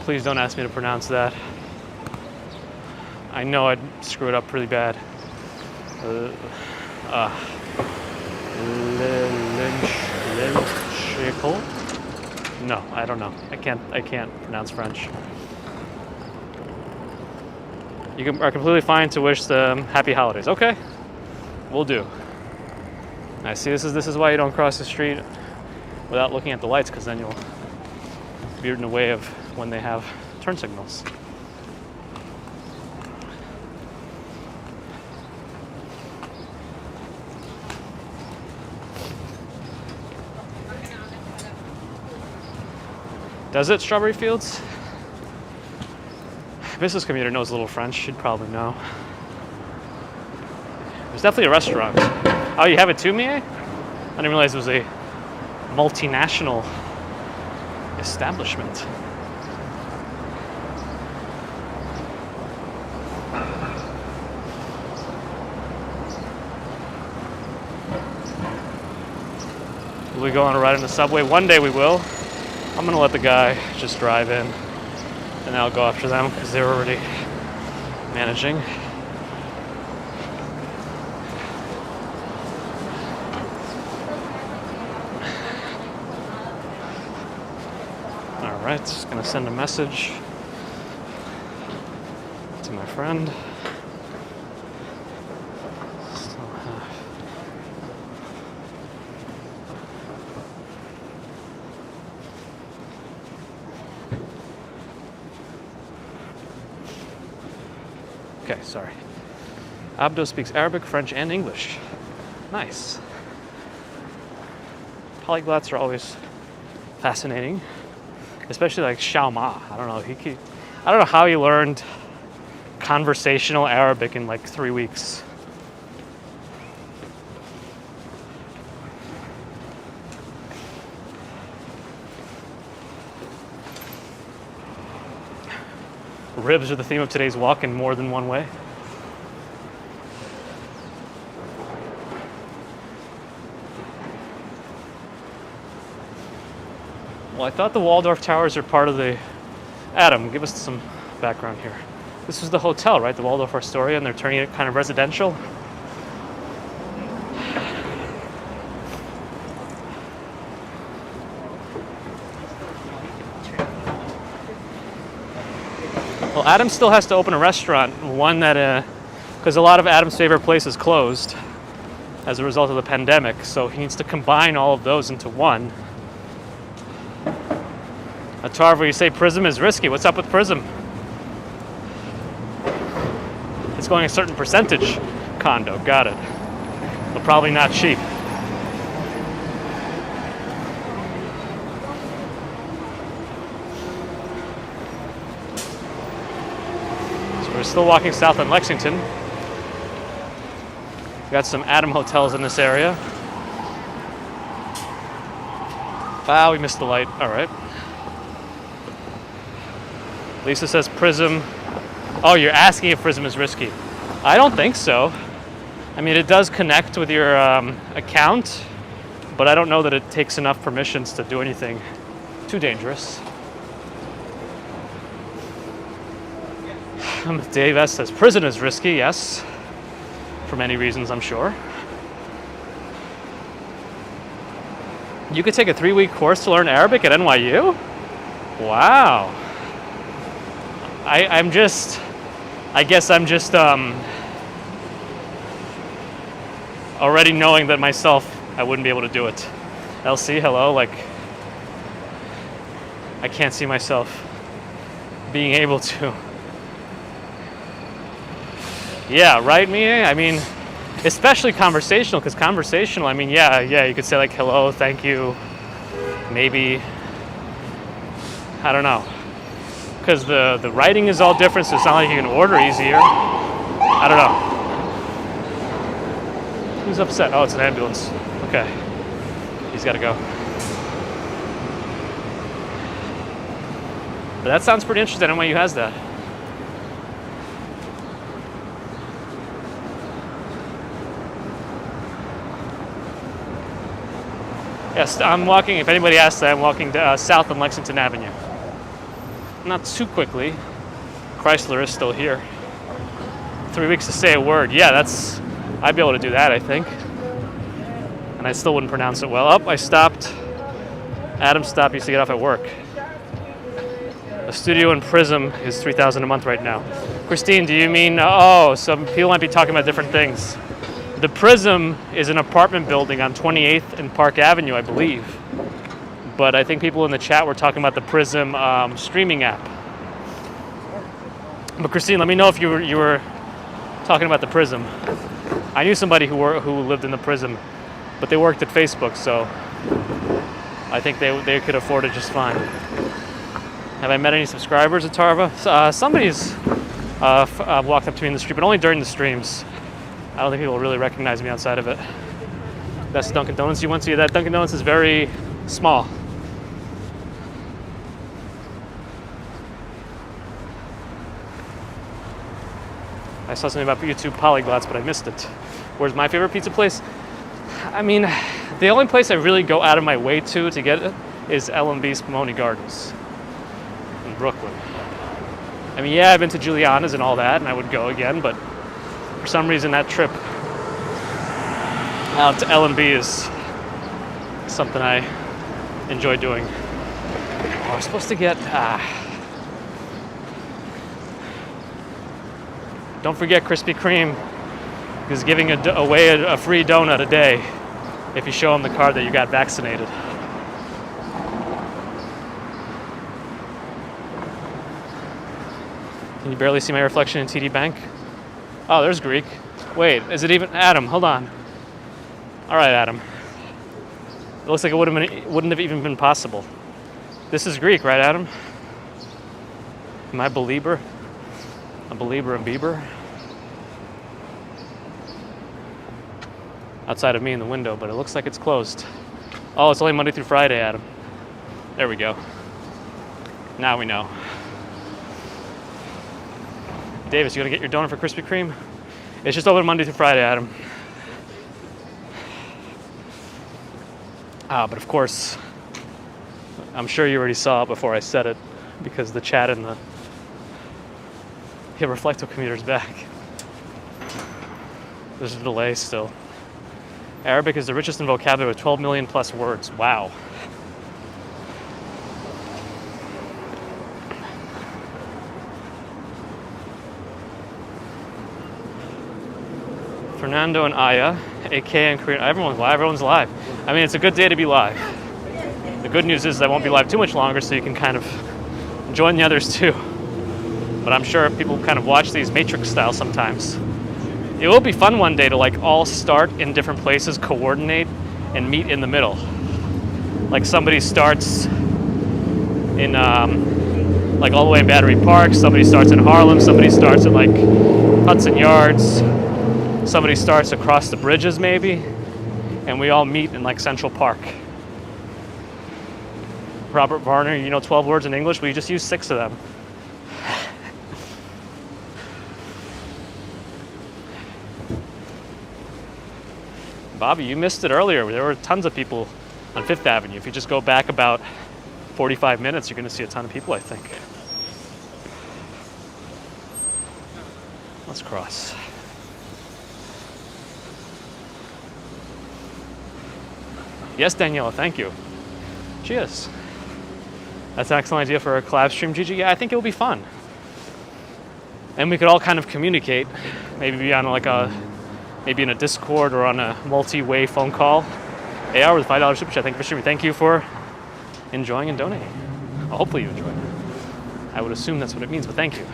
[SPEAKER 1] Please don't ask me to pronounce that. I know I'd screw it up pretty bad. Lynchical? No, I don't know. I can't pronounce French. You are completely fine to wish them happy holidays. Okay, we'll do. I see. This is why you don't cross the street without looking at the lights, because then you'll be in the way of when they have turn signals. Does it, Strawberry Fields? Business commuter knows a little French. She'd probably know. There's definitely a restaurant. Oh, you have it too, Mie? I didn't realize it was a multinational establishment. Will we go on a ride in the subway? One day we will. I'm gonna let the guy just drive in and I'll go after them because they're already managing. right, just gonna send a message to my friend. Still have. Okay, sorry. Abdo speaks Arabic, French, and English. Nice. Polyglots are always fascinating, especially like Xiaoma. I don't know. I don't know how he learned conversational Arabic in like 3 weeks. Ribs are the theme of today's walk in more than one way. Well, I thought the Waldorf Towers are part of the... Adam, give us some background here. This was the hotel, right? The Waldorf Astoria, and they're turning it kind of residential. Well, Adam still has to open a restaurant, one that, because a lot of Adam's favorite places closed as a result of the pandemic, so he needs to combine all of those into one. Tarver, you say Prism is risky. What's up with Prism? It's going a certain percentage condo, got it. But probably not cheap. We're still walking south on Lexington. We got some Adam hotels in this area. Wow, we missed the light. All right. Lisa says Prism. Oh, you're asking if Prism is risky. I don't think so. I mean, it does connect with your account, but I don't know that it takes enough permissions to do anything too dangerous. Dave S. says prison is risky, yes, for many reasons, I'm sure. You could take a 3-week course to learn Arabic at NYU? Wow. I guess I'm just already knowing that myself, I wouldn't be able to do it. LC, hello, like, I can't see myself being able to. Yeah, right, Mie? I mean, especially conversational, because conversational, I mean, yeah, you could say like, hello, thank you, maybe, I don't know. Because the writing is all different, so it's not like you can order easier. I don't know. Who's upset? Oh, it's an ambulance. Okay. He's got to go. But that sounds pretty interesting. I don't know why you has that. Yes, I'm walking, if anybody asks that, I'm walking south on Lexington Avenue. Not too quickly. Chrysler is still here. 3 weeks to say a word. Yeah, I'd be able to do that, I think. And I still wouldn't pronounce it well. I stopped. Adam stopped, used to get off at work. A studio in Prism is $3,000 a month right now. Christine, do you mean, some people might be talking about different things. The Prism is an apartment building on 28th and Park Avenue, I believe. But I think people in the chat were talking about the Prism streaming app. But Christine, let me know if you were talking about the Prism. I knew somebody who lived in the Prism, but they worked at Facebook, so I think they could afford it just fine. Have I met any subscribers at Tarva? Somebody's walked up to me in the street, but only during the streams. I don't think people really recognize me outside of it. That's Dunkin' Donuts you went to. That Dunkin' Donuts is very small. I saw something about YouTube polyglots, but I missed it. Where's my favorite pizza place? I mean, the only place I really go out of my way to get it is L&B's Pomona Gardens in Brooklyn. I mean, yeah, I've been to Giuliana's and all that, and I would go again, but for some reason that trip out to L&B is something I enjoy doing. Oh, we're supposed to get... Don't forget Krispy Kreme is giving away a free donut a day if you show them the card that you got vaccinated. Can you barely see my reflection in TD Bank? Oh, there's Greek. Wait, is it even... Adam, hold on. All right, Adam. It looks like it wouldn't have even been possible. This is Greek, right, Adam? Am I a believer? A believer in Bieber? Outside of me in the window, but it looks like it's closed. Oh, it's only Monday through Friday, Adam. There we go. Now we know. Davis, you gonna get your donut for Krispy Kreme? It's just open Monday through Friday, Adam. But of course, I'm sure you already saw it before I said it, because the chat and the Reflecto commuter's back. There's a delay still. Arabic is the richest in vocabulary with 12 million plus words. Wow. Fernando and Aya, AK and Korean. Everyone's live. Everyone's live. I mean, it's a good day to be live. The good news is I won't be live too much longer, so you can kind of join the others too. But I'm sure people kind of watch these Matrix style sometimes. It will be fun one day to like all start in different places, coordinate, and meet in the middle. Like somebody starts in like all the way in Battery Park, somebody starts in Harlem, somebody starts in like Hudson Yards, somebody starts across the bridges maybe, and we all meet in like Central Park. Robert Varner, you know 12 words in English, we just use 6 of them. Bobby, you missed it earlier. There were tons of people on 5th Avenue. If you just go back about 45 minutes, you're going to see a ton of people, I think. Let's cross. Yes, Daniela, thank you. Cheers. That's an excellent idea for a collab stream, Gigi. Yeah, I think it will be fun. And we could all kind of communicate, maybe be on like maybe in a Discord or on a multi-way phone call. AR with $5 super chat. Thank you for streaming. Thank you for enjoying and donating. Well, hopefully you enjoy it. I would assume that's what it means, but thank you.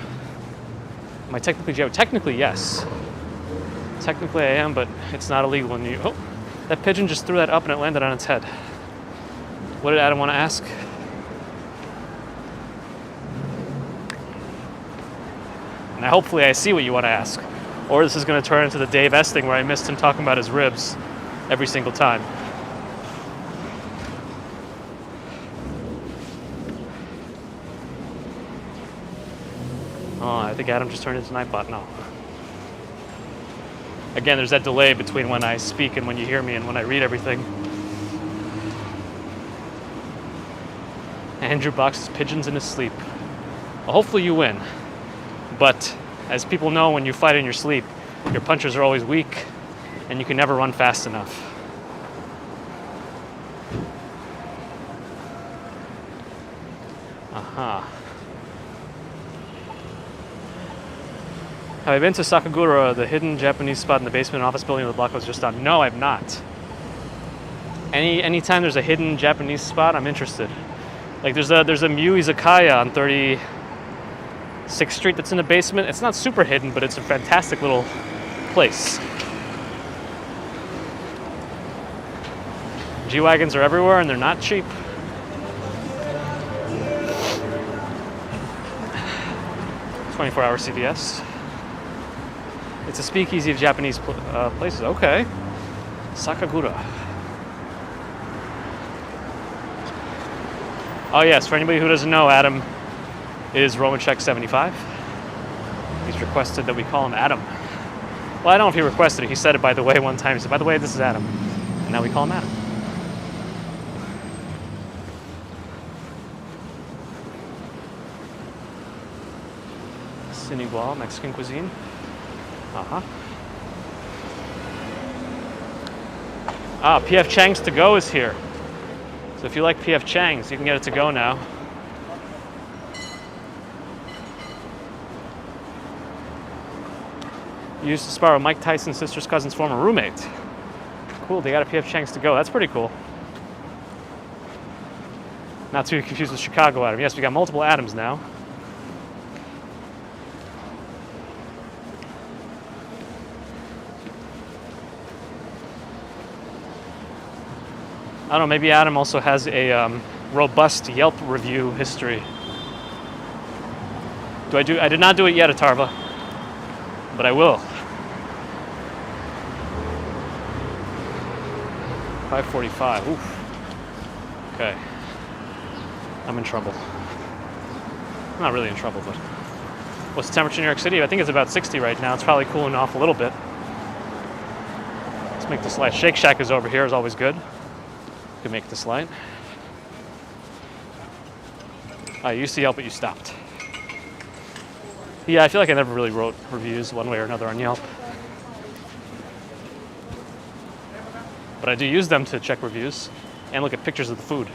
[SPEAKER 1] Am I technically Joe? Technically, yes. Technically I am, but it's not illegal in New York. Oh, that pigeon just threw that up and it landed on its head. What did Adam want to ask? Now hopefully I see what you want to ask. Or this is going to turn into the Dave S thing where I missed him talking about his ribs every single time. Oh, I think Adam just turned into Nightbot. No. Again, there's that delay between when I speak and when you hear me and when I read everything. Andrew boxes pigeons in his sleep. Well, hopefully you win. But as people know, when you fight in your sleep, your punches are always weak and you can never run fast enough. Aha. Have I been to Sakagura, the hidden Japanese spot in the basement office building of the block I was just on? No, I've not. Anytime there's a hidden Japanese spot, I'm interested. Like there's a Miu Izakaya on 36th Street that's in the basement. It's not super hidden, but it's a fantastic little place. G-Wagons are everywhere and they're not cheap. "24-hour CVS. It's a speakeasy of Japanese places. Okay. Sakagura. Oh yes, for anybody who doesn't know, Adam is Romachek 75. He's requested that we call him Adam. Well, I don't know if he requested it. He said it, by the way, one time. He said, by the way, this is Adam. And now we call him Adam. Sin Igual, Mexican cuisine. Uh-huh. Ah, P.F. Chang's to go is here. So if you like P.F. Chang's, you can get it to go now. Used to spar with Mike Tyson's sister's cousin's former roommate. Cool, they got a P.F. Chang's to go. That's pretty cool. Not to be confused with Chicago Adam. Yes, we got multiple Adams now. I don't know, maybe Adam also has a robust Yelp review history. I did not do it yet, Atarva, but I will. 5:45. Oof. Okay. I'm in trouble. I'm not really in trouble, but what's the temperature in New York City? I think it's about 60 right now. It's probably cooling off a little bit. Let's make this light. Shake Shack is over here, is always good. Could make this light. I used to Yelp, but you stopped. Yeah, I feel like I never really wrote reviews one way or another on Yelp. But I do use them to check reviews and look at pictures of the food.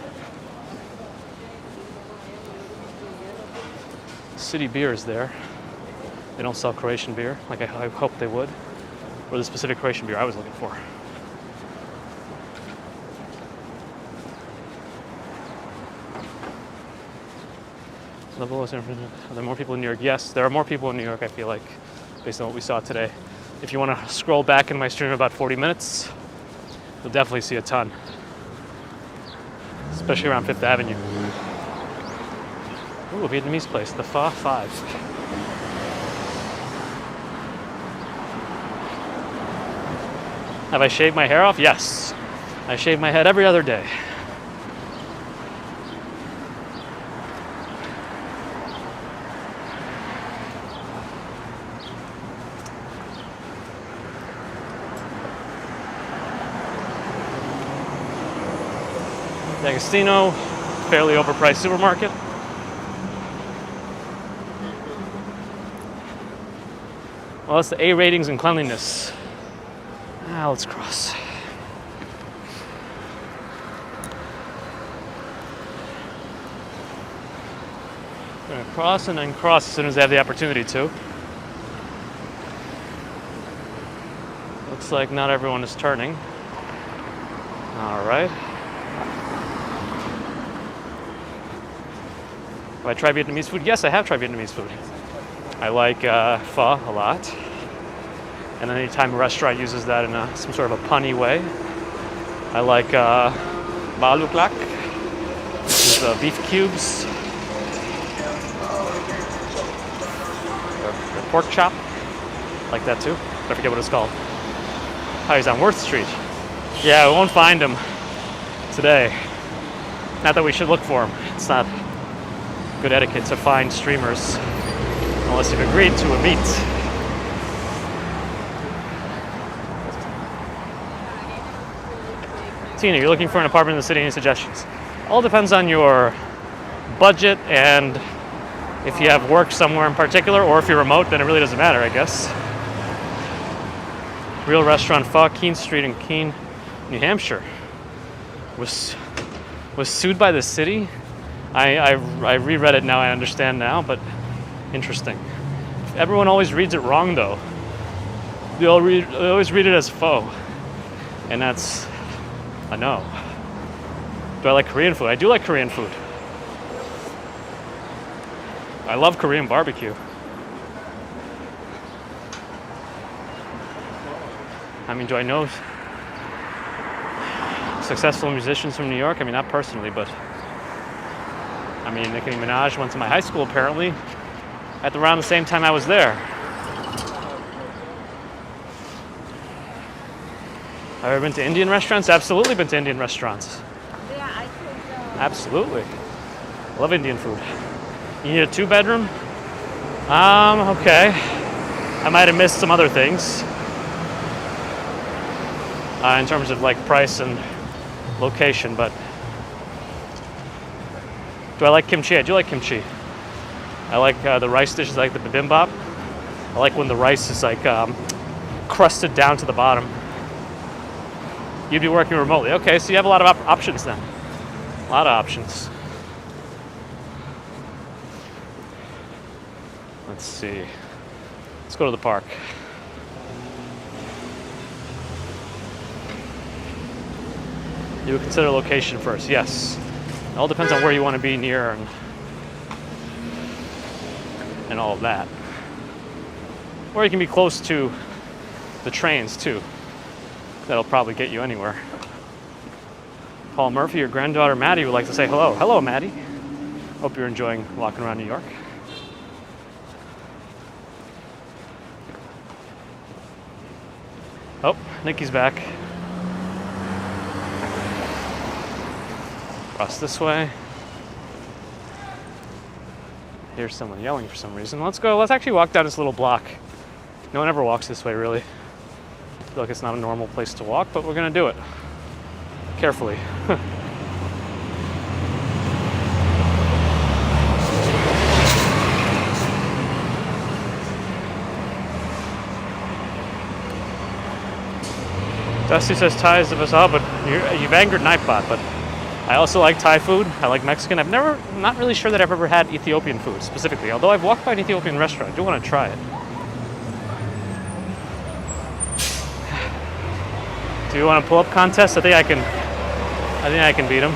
[SPEAKER 1] City Beer is there. They don't sell Croatian beer like I hoped they would. Or the specific Croatian beer I was looking for. Are there more people in New York? Yes, there are more people in New York, I feel like, based on what we saw today. If you want to scroll back in my stream about 40 minutes, you'll definitely see a ton. Especially around 5th Avenue. Ooh, a Vietnamese place, the Pho 5. Have I shaved my hair off? Yes. I shave my head every other day. D'Agostino, fairly overpriced supermarket. Well, it's the A ratings and cleanliness. Let's cross. I'm gonna cross and then cross as soon as I have the opportunity to. Looks like not everyone is turning. All right. Have I tried Vietnamese food? Yes, I have tried Vietnamese food. I like pho a lot. And anytime a restaurant uses that in some sort of a punny way. I like ba luk lak, which is beef cubes. Or pork chop. Like that too. I forget what it's called. Oh, he's on Worth Street. Yeah, we won't find him today. Not that we should look for him. It's not good etiquette to find streamers unless you've agreed to a meet. Tina, you're looking for an apartment in the city. Any suggestions? All depends on your budget and if you have work somewhere in particular, or if you're remote, then it really doesn't matter, I guess. Real Restaurant Pho, Keene Street in Keene, New Hampshire, was sued by the city. I reread it now, I understand now, but interesting. Everyone always reads it wrong, though. They always read it as pho, and that's a no. Do I like Korean food? I do like Korean food. I love Korean barbecue. I mean, do I know successful musicians from New York? I mean, not personally, but I mean, Nicki Minaj went to my high school apparently at around the same time I was there. Have I ever been to Indian restaurants? Absolutely been to Indian restaurants.
[SPEAKER 2] Yeah, I could.
[SPEAKER 1] Absolutely. Love Indian food. You need a 2-bedroom? Okay. I might have missed some other things. In terms of like price and location, but do I like kimchi? I do like kimchi. I like the rice dishes, I like the bibimbap. I like when the rice is like crusted down to the bottom. You'd be working remotely. Okay, so you have a lot of options then. A lot of options. Let's see. Let's go to the park. You would consider location first, yes. It all depends on where you want to be near and all of that. Or you can be close to the trains too. That'll probably get you anywhere. Paul Murphy, your granddaughter Maddie would like to say hello. Hello, Maddie. Hope you're enjoying walking around New York. Oh, Nikki's back. Cross this way. Here's someone yelling for some reason. Let's go. Let's actually walk down this little block. No one ever walks this way, really. I feel like it's not a normal place to walk, but we're gonna do it. Carefully. Dusty says Thai is the best, but you've angered Nightbot, but I also like Thai food. I like Mexican. I'm not really sure that I've ever had Ethiopian food specifically, although I've walked by an Ethiopian restaurant. I do want to try it. Do you want a pull-up contest? I think I can beat him.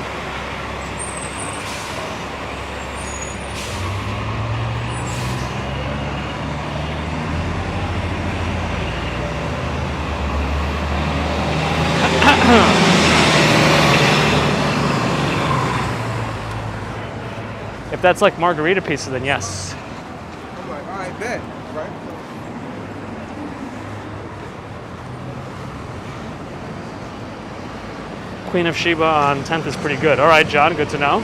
[SPEAKER 1] If that's like margarita pizza, then yes.
[SPEAKER 3] I'm like, all right, bet, right?
[SPEAKER 1] Queen of Sheba on 10th is pretty good. All right, John, good to know.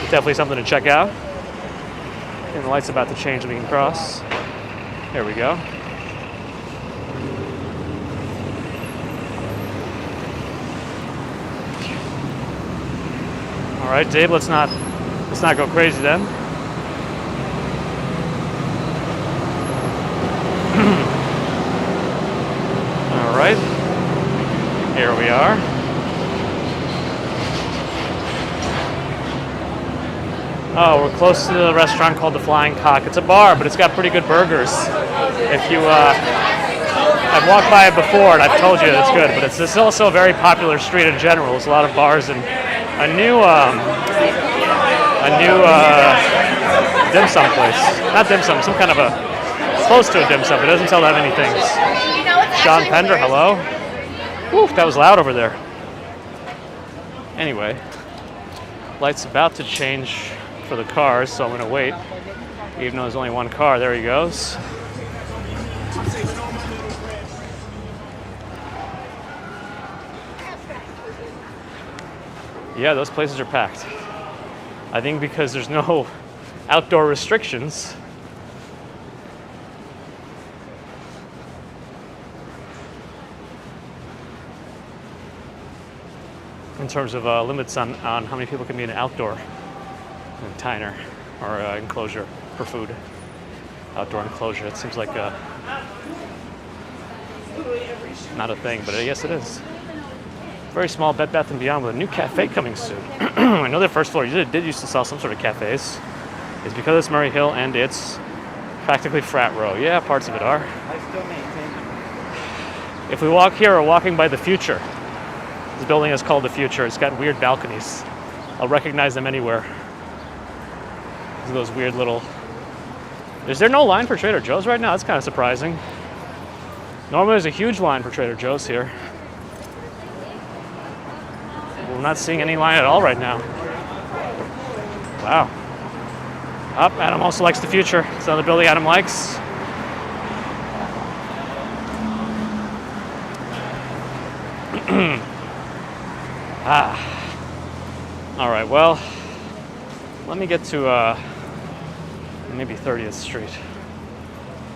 [SPEAKER 1] Definitely something to check out. And the light's about to change so we can cross. There we go. All right, Dave, let's not go crazy then. All right, here we are. Oh, we're close to the restaurant called the Flying Cock. It's a bar, but it's got pretty good burgers. If you, I've walked by it before and I've told you it's good, but it's also a very popular street in general. There's a lot of bars and a new dim sum place. Not dim sum, some kind of close to a dim sum. It doesn't sell that many things. Sean Pender, hello. Whew, that was loud over there. Anyway, light's about to change for the cars, so I'm gonna wait. Even though there's only one car, there he goes. Yeah, those places are packed. I think because there's no outdoor restrictions. In terms of limits on how many people can be in an outdoor container or enclosure for food. Outdoor enclosure, it seems like not a thing, but yes it is. Very small Bed Bath & Beyond with a new cafe coming soon. I know the first floor did used to sell some sort of cafes. It's because it's Murray Hill and it's practically frat row. Yeah, parts of it are.
[SPEAKER 3] I still maintain.
[SPEAKER 1] If we walk here, we're walking by the Future. This building is called the Future. It's got weird balconies. I'll recognize them anywhere. Those weird little... Is there no line for Trader Joe's right now? That's kind of surprising. Normally there's a huge line for Trader Joe's here. We're not seeing any line at all right now. Wow. Up, Adam also likes the Future. It's another building Adam likes. All right, well, let me get to maybe 30th Street.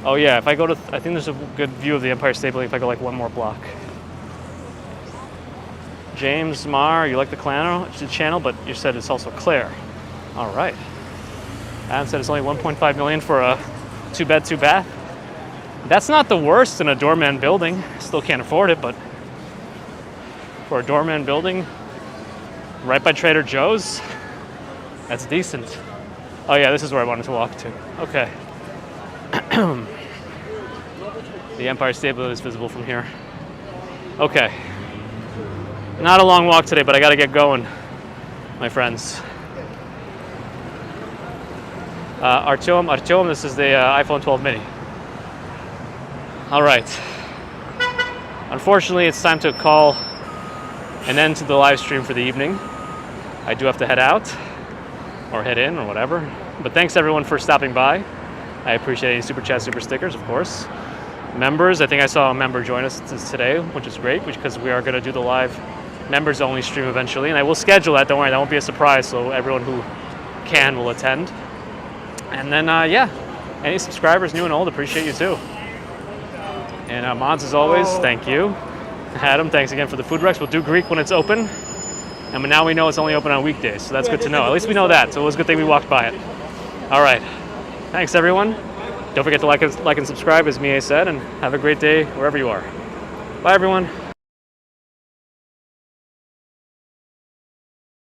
[SPEAKER 1] Oh yeah, if I go to, I think there's a good view of the Empire State Building if I go like one more block. James Marr, you like the channel, but you said it's also Claire. All right. Adam said it's only 1.5 million for a 2-bed, 2-bath. That's not the worst in a doorman building. Still can't afford it, but for a doorman building, right by Trader Joe's, that's decent. Oh yeah, this is where I wanted to walk to. Okay. The Empire State Building is visible from here. Okay. Not a long walk today, but I got to get going, my friends. Artyom, this is the iPhone 12 mini. All right. Unfortunately, it's time to call an end to the live stream for the evening. I do have to head out, or head in, or whatever. But thanks everyone for stopping by. I appreciate any super chat, super stickers, of course. Members, I think I saw a member join us today, which is great, because we are going to do the live members only stream eventually, and I will schedule that. Don't worry, that won't be a surprise, so everyone who can will attend. And then yeah, any subscribers new and old, appreciate you too. And mods, as always, thank you. Adam, thanks again for the food Rex. We'll do Greek when it's open, and now we know it's only open on weekdays, so that's good to know. At least we know that, so it was a good thing we walked by it. All right, thanks everyone. Don't forget to like and subscribe, as Mie said, and have a great day wherever you are. Bye everyone.